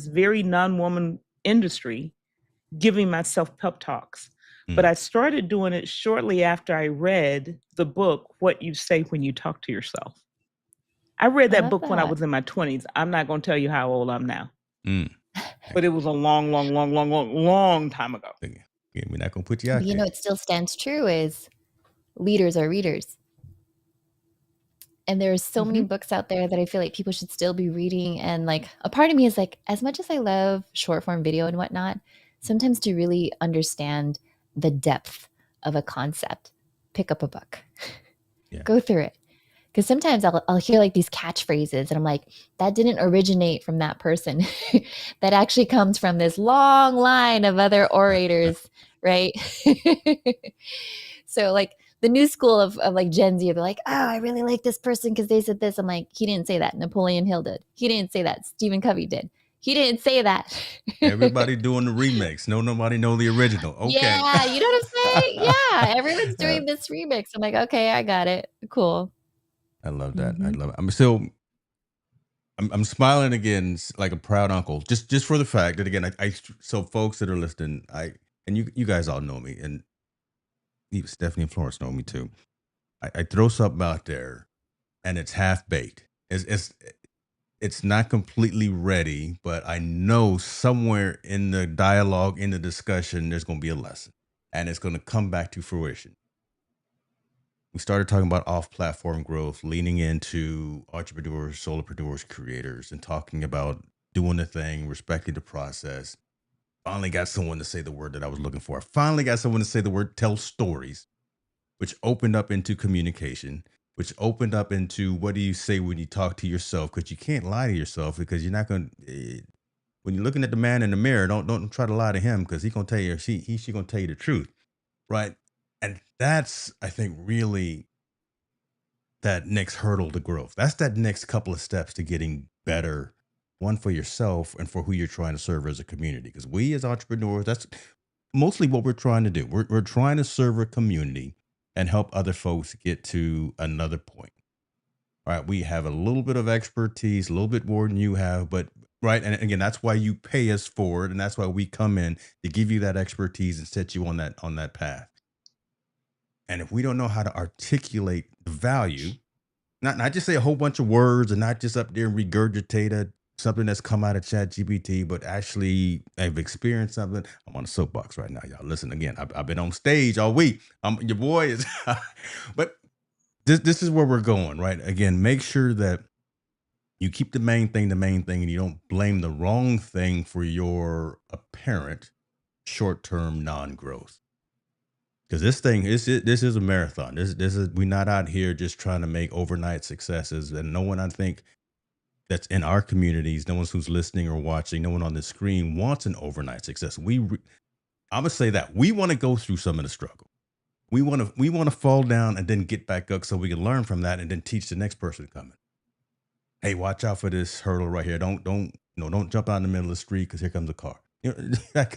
very non-woman industry, giving myself pep talks. But I started doing it shortly after I read the book, What You Say When You Talk to Yourself. I read that book when I was in my 20s. I'm not going to tell you how old I'm now. But it was a long, long, long, long, long, long time ago. Yeah, we're not going to put you out there. It still stands true is leaders are readers. And there's so many books out there that I feel like people should still be reading. And like a part of me is like, as much as I love short form video and whatnot, sometimes to really understand the depth of a concept, pick up a book, go through it. Because sometimes I'll hear like these catchphrases and I'm like, that didn't originate from that person. That actually comes from this long line of other orators, right? So like the new school of like Gen Z, they're like, oh, I really like this person because they said this. I'm like, he didn't say that. Napoleon Hill did. He didn't say that. Stephen Covey did. He didn't say that. Everybody doing the remix. Nobody know the original. Okay. Yeah, you know what I'm saying? Yeah, everyone's doing this remix. I'm like, okay, I got it. Cool. I love that. I love it. I'm smiling again like a proud uncle, just for the fact that, again, so folks that are listening, and you guys all know me, and even Stephanie and Florence know me too. I throw something out there, and it's half baked. It's not completely ready, but I know somewhere in the dialogue, in the discussion, there's going to be a lesson, and it's going to come back to fruition. We started talking about off-platform growth, leaning into entrepreneurs, solopreneurs, creators, and talking about doing the thing, respecting the process. Finally got someone to say the word that I was looking for. Finally got someone to say the word tell stories, which opened up into communication, which opened up into what do you say when you talk to yourself? Because you can't lie to yourself, because you're not going to, when you're looking at the man in the mirror, don't try to lie to him, because he's going to tell you, she going to tell you the truth. Right. And that's, I think, really that next hurdle to growth. That's that next couple of steps to getting better, one for yourself and for who you're trying to serve as a community. Because we as entrepreneurs, that's mostly what we're trying to do. We're trying to serve a community and help other folks get to another point. All right. We have a little bit of expertise, a little bit more than you have, but right. And again, that's why you pay us for it. And that's why we come in to give you that expertise and set you on that path. And if we don't know how to articulate the value, not just say a whole bunch of words and not just up there and regurgitate something that's come out of ChatGPT, but actually I've experienced something. I'm on a soapbox right now, y'all. Listen again. I've been on stage all week. Your boy is, but this is where we're going, right? Again, make sure that you keep the main thing, and you don't blame the wrong thing for your apparent short-term non-growth. Because this is a marathon. This is, we're not out here just trying to make overnight successes. And no one, I think, that's in our communities, no one who's listening or watching, no one on the screen wants an overnight success. I'm gonna say that we want to go through some of the struggle. We want to fall down and then get back up so we can learn from that and then teach the next person coming. Hey, watch out for this hurdle right here. Don't jump out in the middle of the street because here comes a car. That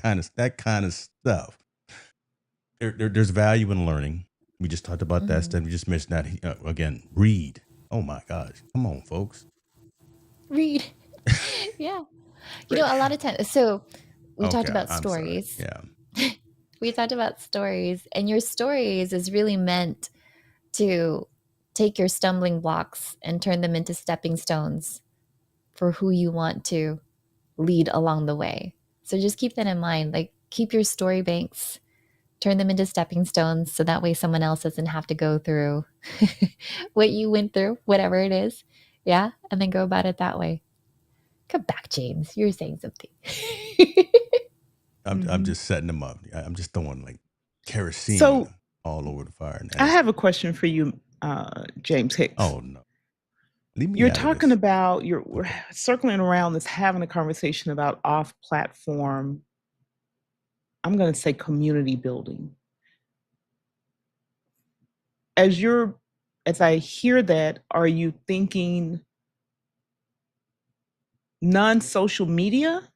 kind of stuff. there's value in learning. We just talked about that Mhm. stuff. We just mentioned that again. Read. Oh my gosh, come on, folks. Read. Yeah. You know, a lot of times, so we talked Okay, about I'm sorry. stories. Yeah. We talked about stories, and your stories is really meant to take your stumbling blocks and turn them into stepping stones for who you want to lead along the way. So just keep that in mind. Like, keep your story banks, turn them into stepping stones so that way someone else doesn't have to go through what you went through, whatever it is. Yeah. And then go about it that way. Come back, James. You're saying something. I'm just setting them up. I'm just throwing like kerosene So all over the fire. And I have a question for you, James Hicks. oh no, leave me You're out of talking this. about we're Okay. circling around this, having a conversation about off-platform. I'm going to say community building. As I hear that, are you thinking non-social media?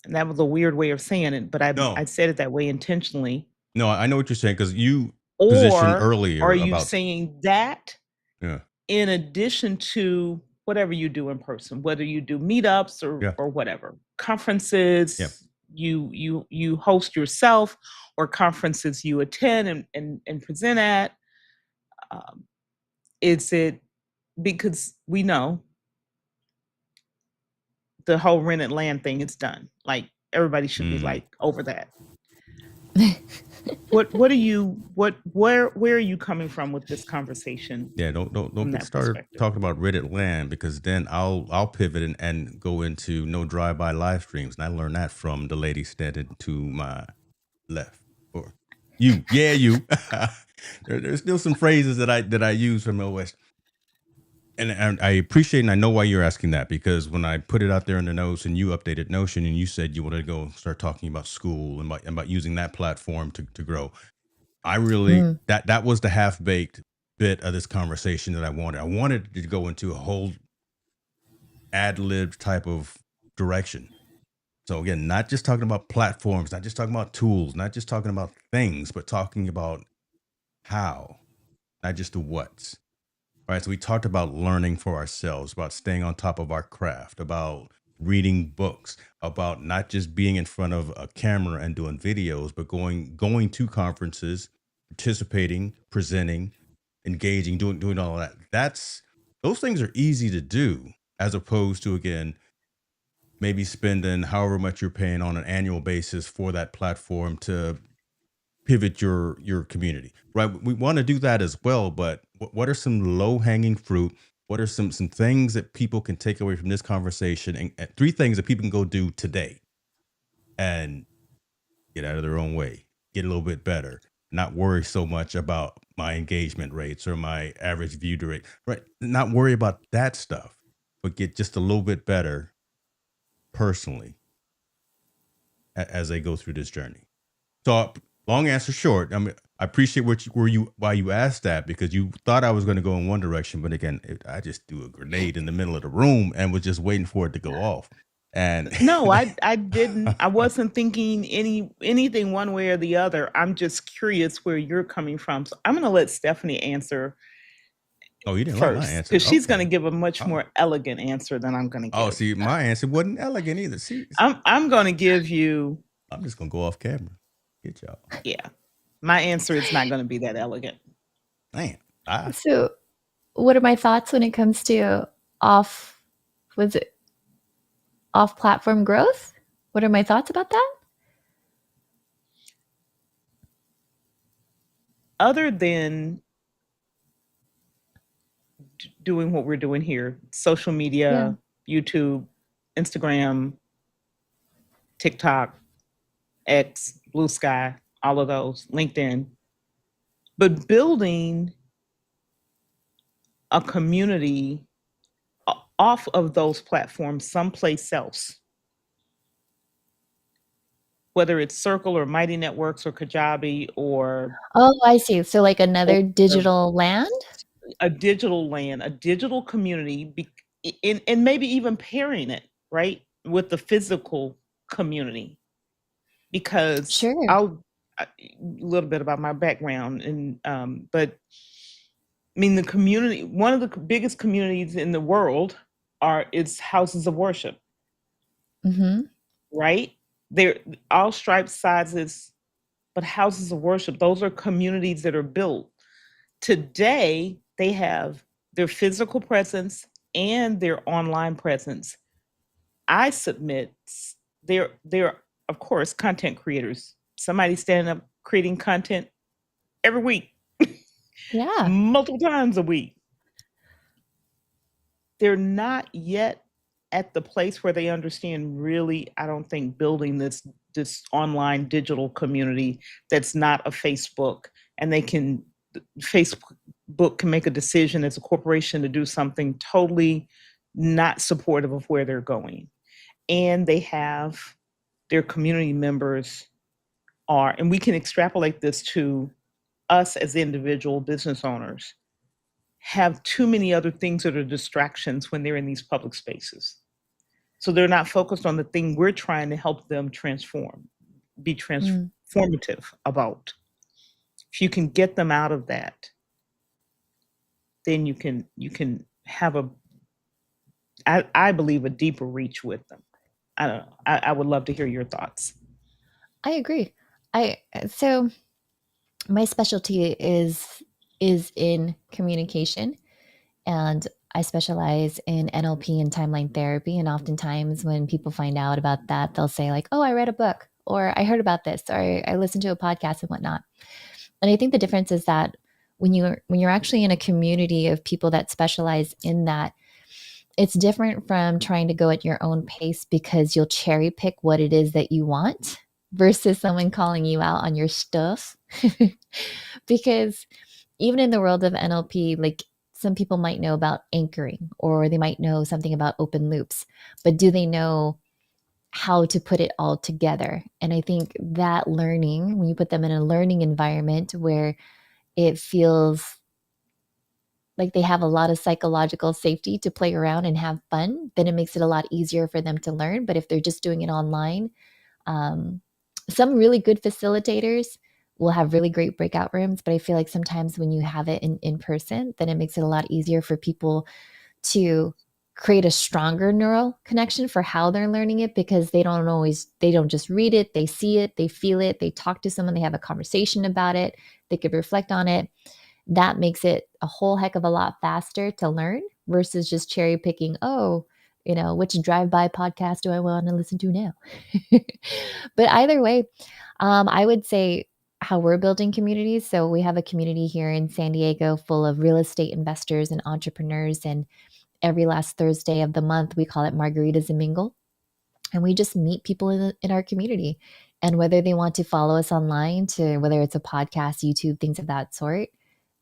And that was a weird way of saying it, but I No, said it that way intentionally. no, I know what you're saying because you positioned Or are earlier you about saying that yeah, in addition to whatever you do in person, whether you do meetups yeah, or whatever, yeah. conferences you host yourself, or conferences you attend and present at? Is it because we know the whole rented land thing is done? Like, everybody should be like over that. What are you where are you coming from with this conversation Yeah, don't from get that started perspective? talking about Reddit land because then I'll pivot and go into no drive-by live streams. And I learned that from the lady standing to my left. Or you. Yeah, you. There's still some phrases that I use from OS. And I appreciate and I know why you're asking that, because when I put it out there in the notes and you updated Notion and you said you wanted to go start talking about school and about using that platform to grow, I really Mm. that was the half baked bit of this conversation that I wanted. I wanted to go into a whole ad lib type of direction. So again, not just talking about platforms, not just talking about tools, not just talking about things, but talking about how, not just the what's. Right. So we talked about learning for ourselves, about staying on top of our craft, about reading books, about not just being in front of a camera and doing videos, but going to conferences, participating, presenting, engaging, doing all of that. Those things are easy to do, as opposed to, again, maybe spending however much you're paying on an annual basis for that platform to pivot your community, right? We want to do that as well, but what are some low hanging fruit? What are some things that people can take away from this conversation, and three things that people can go do today and get out of their own way, get a little bit better, not worry so much about my engagement rates or my average view rate, right? Not worry about that stuff, but get just a little bit better personally as they go through this journey. So, long answer short, I mean, I appreciate why you asked that, because you thought I was going to go in one direction, but again, I just threw a grenade in the middle of the room and was just waiting for it to go off. And No, I didn't. I wasn't thinking anything one way or the other. I'm just curious where you're coming from. So I'm going to let Stephanie answer oh, you didn't like my first, answer? because she's going to Okay. give a much Oh, more elegant answer than I'm going to oh, give. see, my answer wasn't elegant either. See, I'm going to give you, I'm just gonna go off camera. Get y'all. yeah, my answer is not going to be that elegant. Man, I So, what are my thoughts when it comes to off, was it off platform growth? What are my thoughts about that? Other than doing what we're doing here, social Yeah. media, YouTube, Instagram, TikTok, X, Blue Sky, all of those, LinkedIn, but building a community off of those platforms someplace else, whether it's Circle or Mighty Networks or Kajabi or Oh, I see. So, like another digital land? a digital land, a digital community, and maybe even pairing it, right, with the physical community. Because Sure. a little bit about my background, and but I mean, the community, one of the biggest communities in the world is houses of worship, Mm-hmm. right? They're all stripes, sizes, but houses of worship, those are communities that are built. Today, they have their physical presence and their online presence. I submit they're of course content creators. Somebody standing up creating content every week, Yeah. multiple times a week. They're not yet at the place where they understand really, I don't think, building this online digital community that's not a Facebook, and they can Facebook can make a decision as a corporation to do something totally not supportive of where they're going. And they have their community members are, and we can extrapolate this to us as individual business owners, have too many other things that are distractions when they're in these public spaces. So they're not focused on the thing we're trying to help them be Mm. transformative about. If you can get them out of that, then you can have I believe a deeper reach with them. I don't know. I would love to hear your thoughts. I agree. I so my specialty is in communication, and I specialize in NLP and timeline therapy. And oftentimes when people find out about that, they'll say like, "Oh, I read a book," or "I heard about this," or "I listened to a podcast," and whatnot. And I think the difference is that when you're actually in a community of people that specialize in that, it's different from trying to go at your own pace because you'll cherry pick what it is that you want versus someone calling you out on your stuff. Because even in the world of NLP, like some people might know about anchoring or they might know something about open loops, but do they know how to put it all together? And I think that learning, when you put them in a learning environment where it feels like they have a lot of psychological safety to play around and have fun, then it makes it a lot easier for them to learn. But if they're just doing it online, um, some really good facilitators will have really great breakout rooms. But I feel like sometimes when you have it in person, then it makes it a lot easier for people to create a stronger neural connection for how they're learning it, because they don't just read it, they see it, they feel it, they talk to someone, they have a conversation about it, they could reflect on it. That makes it a whole heck of a lot faster to learn versus just cherry picking, oh, which drive-by podcast do I want to listen to now? But either way, I would say how we're building communities. So we have a community here in San Diego full of real estate investors and entrepreneurs. And every last Thursday of the month, we call it Margaritas and Mingle. And we just meet people in our community. And whether they want to follow us online, to whether it's a podcast, YouTube, things of that sort,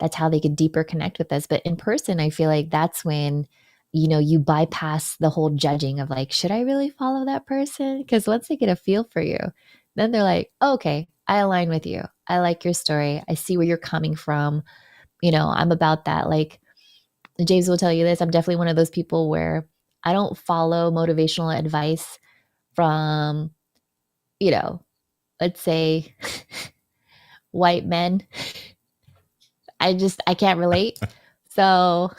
that's how they could deeper connect with us. But in person, I feel like that's when you bypass the whole judging of like, should I really follow that person? Because once they get a feel for you, then they're like, oh, okay, I align with you, I like your story, I see where you're coming from. I'm about that. Like James will tell you this, I'm definitely one of those people where I don't follow motivational advice from, you know, let's say white men. I can't relate. So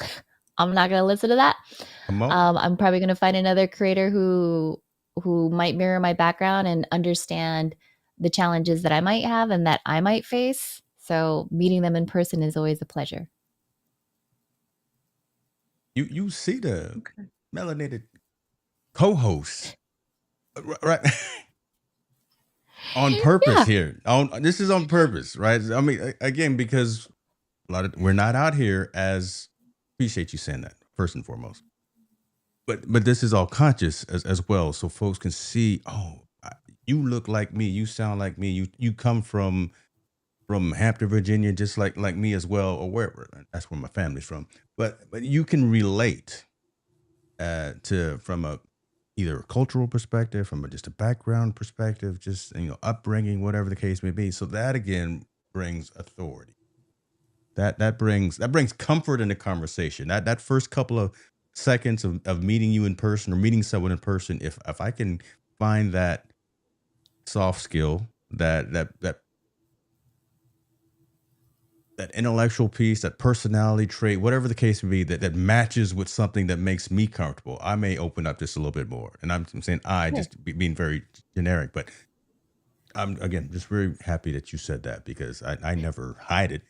I'm not going to listen to that. Come on. I'm probably going to find another creator who might mirror my background and understand the challenges that I might have and that I might face. So meeting them in person is always a pleasure. You see the Okay. melanated co-host, right? On purpose Yeah. here. This is on purpose, right? I mean, again, because we're not out here as, appreciate you saying that first and foremost. But this is all conscious as well, so folks can see. Oh, you look like me. You sound like me. You come from Hampton, Virginia, just like me as well, or wherever. That's where my family's from. But you can relate to from a either a cultural perspective, from just a background perspective, just upbringing, whatever the case may be. So that again brings authority. That brings comfort in the conversation. That first couple of seconds of meeting you in person or meeting someone in person, if I can find that soft skill, that that intellectual piece, that personality trait, whatever the case may be, that matches with something that makes me comfortable, I may open up just a little bit more. And I'm saying Yes. just being very generic, but I'm again just very happy that you said that because I never hide it.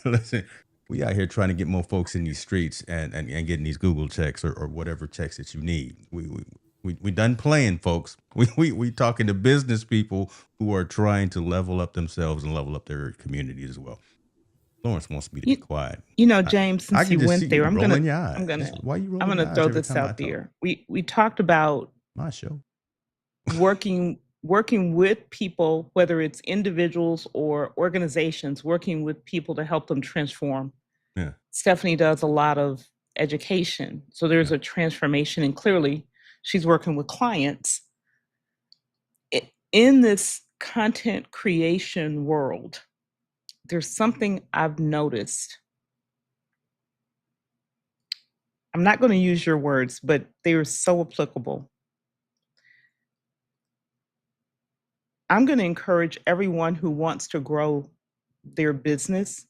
Listen, we out here trying to get more folks in these streets and getting these Google checks or whatever checks that you need. We done playing, folks. We talking to business people who are trying to level up themselves and level up their communities as well. Lawrence wants me to be You, quiet. James, I since can you just see went you there, rolling your I'm eyes. gonna Why you I'm rolling your gonna eyes throw every this time I out talk? there. We talked about My show. working with people, whether it's individuals or organizations, working with people to help them transform. Yeah. Stephanie does a lot of education. So there's Yeah. a transformation, and clearly she's working with clients. In this content creation world, there's something I've noticed. I'm not going to use your words, but they're so applicable. I'm going to encourage everyone who wants to grow their business,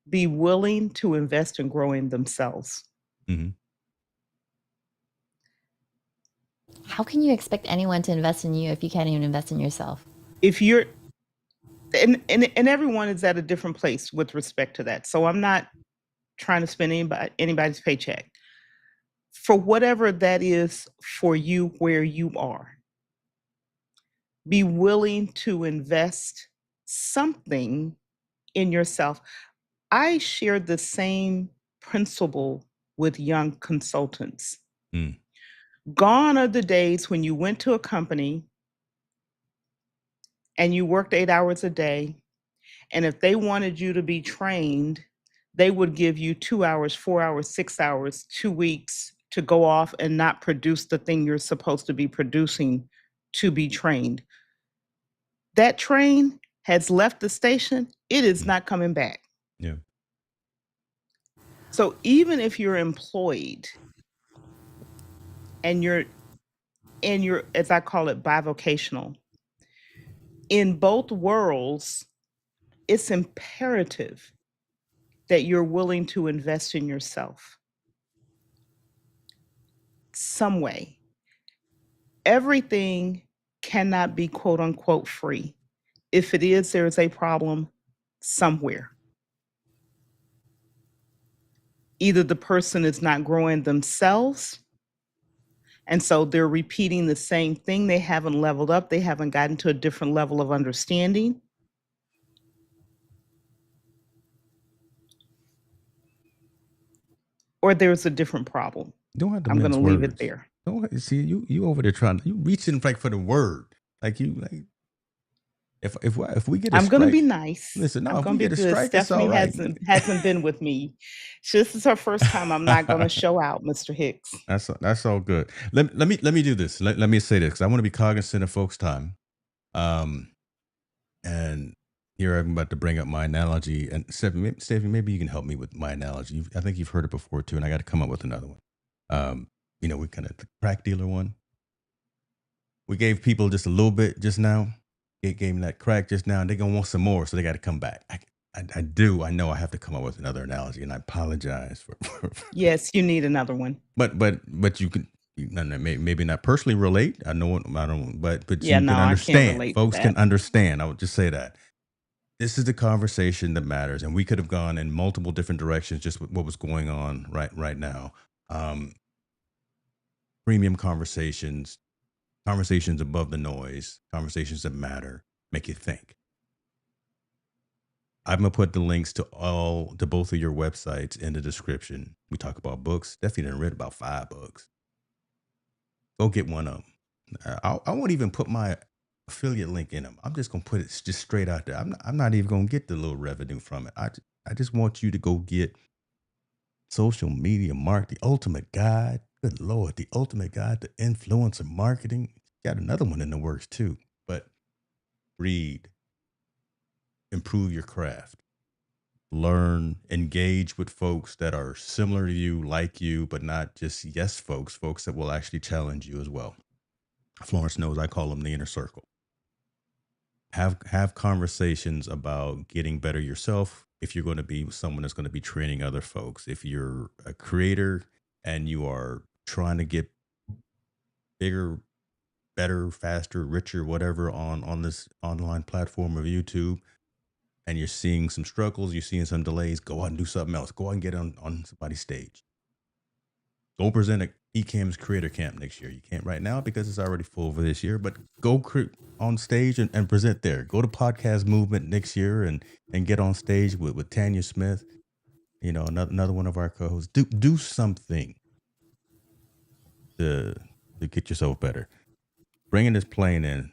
be willing to invest in growing themselves. Mm-hmm. How can you expect anyone to invest in you if you can't even invest in yourself? If you're and everyone is at a different place with respect to that. So I'm not trying to spend anybody's paycheck. For whatever that is for you where you are, be willing to invest something in yourself. I share the same principle with young consultants. Mm. Gone are the days when you went to a company and you worked 8 hours a day, and if they wanted you to be trained, they would give you 2 hours, 4 hours, 6 hours, 2 weeks to go off and not produce the thing you're supposed to be producing to be trained. That train has left the station, it is not coming back. Yeah. So even if you're employed and you're as I call it, bivocational, in both worlds, it's imperative that you're willing to invest in yourself some way. Everything cannot be quote unquote free. If it is, there is a problem somewhere. Either the person is not growing themselves, and so they're repeating the same thing. They haven't leveled up, they haven't gotten to a different level of understanding. Or there's a different problem. You don't have to I'm going mince to leave it words. there. Don't see you over there trying. You reaching like for the word. Like you like if we get a I'm going to be strike. nice. Listen, no, I'm if going we to be get a good. strike, it's all Stephanie right. hasn't been with me. This is her first time. I'm not going to show out, Mr. Hicks. That's all good. Let me do this. Let me say this because I want to be cognizant of folks' time. And here I'm about to bring up my analogy. And Stephanie, maybe you can help me with my analogy. I think you've heard it before too, and I got to come up with another one. We kind of the crack dealer one. We gave people just a little bit just now. It gave them that crack just now, and they're gonna want some more, so they got to come back. I do. I know I have to come up with another analogy, and I apologize for Yes, you need another one. But you can maybe not personally relate. I know I don't, but Yeah, you no, can I can't understand. relate to Folks can that. understand. I would just say that this is the conversation that matters, and we could have gone in multiple different directions just with what was going on right now. Premium conversations, conversations above the noise, conversations that matter, make you think. I'm gonna put the links to both of your websites in the description. We talk about books. Definitely done read about 5 books. Go get one of them. I won't even put my affiliate link in them. I'm just gonna put it just straight out there. I'm not even gonna get the little revenue from it. I just want you to go get social media marketing, the ultimate guide. Good Lord, the ultimate guide to influencer marketing. Got another one in the works too. But read, improve your craft, learn, engage with folks that are similar to you, like you, but not just yes folks that will actually challenge you as well. Florence knows I call them the inner circle. Have conversations about getting better yourself, if you're going to be someone that's going to be training other folks, if you're a creator and you are trying to get bigger, better, faster, richer, whatever on this online platform of YouTube, and you're seeing some struggles, you're seeing some delays, go out and do something else. Go out and get on somebody's stage. Go present at eCam's Creator Camp next year. You can't right now because it's already full for this year, but go on stage and present there. Go to Podcast Movement next year and get on stage with Tanya Smith, another one of our co-hosts. Do something to get yourself better. Bringing this plane in,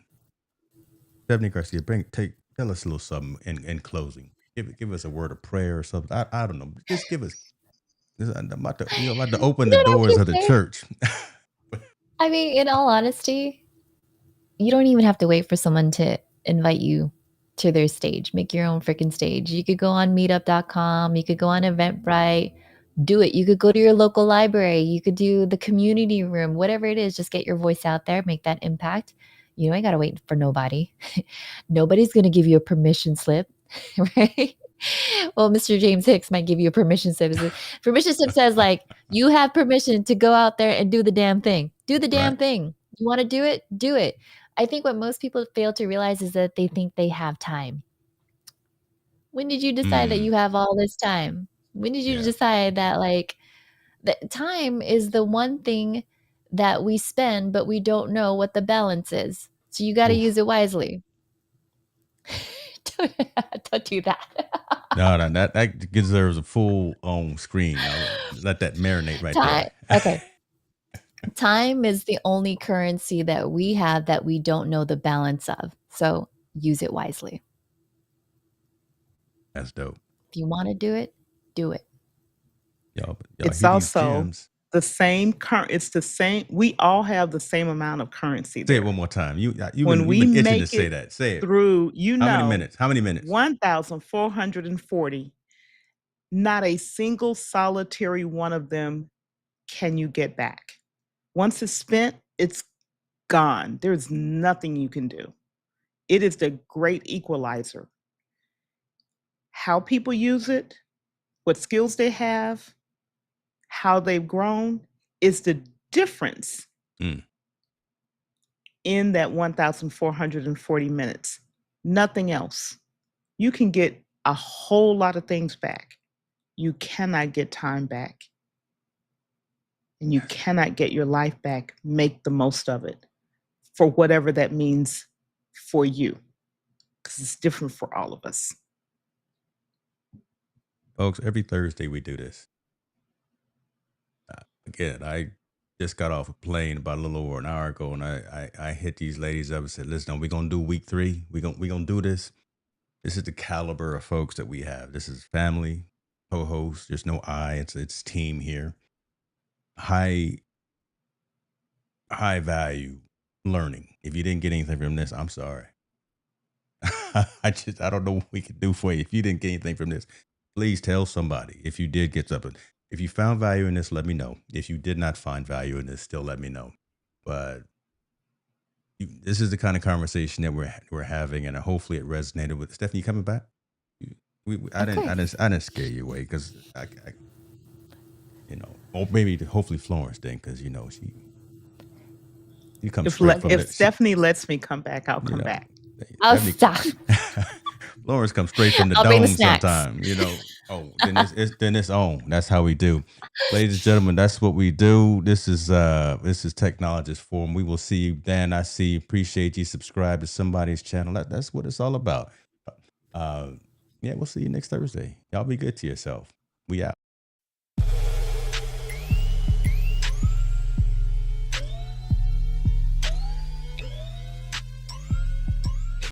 Stephanie Garcia, tell us a little something in closing. Give us a word of prayer or something. I don't know. Just give us. I'm about to open the You don't have doors to of the say. church. I mean, in all honesty, you don't even have to wait for someone to invite you to their stage. Make your own freaking stage. You could go on meetup.com. You could go on Eventbrite. Do it. You could go to your local library. You could do the community room, whatever it is. Just get your voice out there, make that impact. You ain't got to wait for nobody. Nobody's going to give you a permission slip, right? Well, Mr. James Hicks might give you a permission slip. Permission slip says, like, you have permission to go out there and do the damn thing. Do the damn thing. You want to do it? Do it. I think what most people fail to realize is that they think they have time. When did you decide that you have all this time? When did you decide that, like, that time is the one thing that we spend, but we don't know what the balance is. So you got to use it wisely. Don't do that. No, that deserves a full screen. I'll let that marinate right there. Okay. Time is the only currency that we have that we don't know the balance of. So use it wisely. That's dope. If you want to do it, do it. It's also the same it's the same. We all have the same amount of currency. Say it one more time. You've when been itching to say that. Say it. Through, How many minutes? 1,440. Not a single solitary one of them can you get back. Once it's spent, it's gone. There's nothing you can do. It is the great equalizer. How people use it, what skills they have, how they've grown is the difference in that 1,440 minutes. Nothing else. You can get a whole lot of things back. You cannot get time back. And you cannot get your life back. Make the most of it for whatever that means for you, because it's different for all of us. Folks, every Thursday we do this. Again, I just got off a plane about a little over an hour ago, and I hit these ladies up and said, listen, we're going to do week 3. We're going to do this. This is the caliber of folks that we have. This is family, co-host. There's no I. It's team here. High value learning. If you didn't get anything from this, I'm sorry. I don't know what we can do for you. If you didn't get anything from this, please tell somebody. If you did get something, if you found value in this, let me know. If you did not find value in this, still let me know. But this is the kind of conversation that we're having, and hopefully it resonated with Stephanie. You coming back? I didn't scare you away because I or maybe hopefully Florence then, because she comes straight from if Stephanie lets me come back, I'll come back. I'll stop. Lawrence comes straight from the dome sometime, then it's on. That's how we do. Ladies and gentlemen, that's what we do. This is Technologist Forum. We will see you. Dan, I see. Appreciate you. Subscribe to somebody's channel. That's what it's all about. We'll see you next Thursday. Y'all be good to yourself. We out.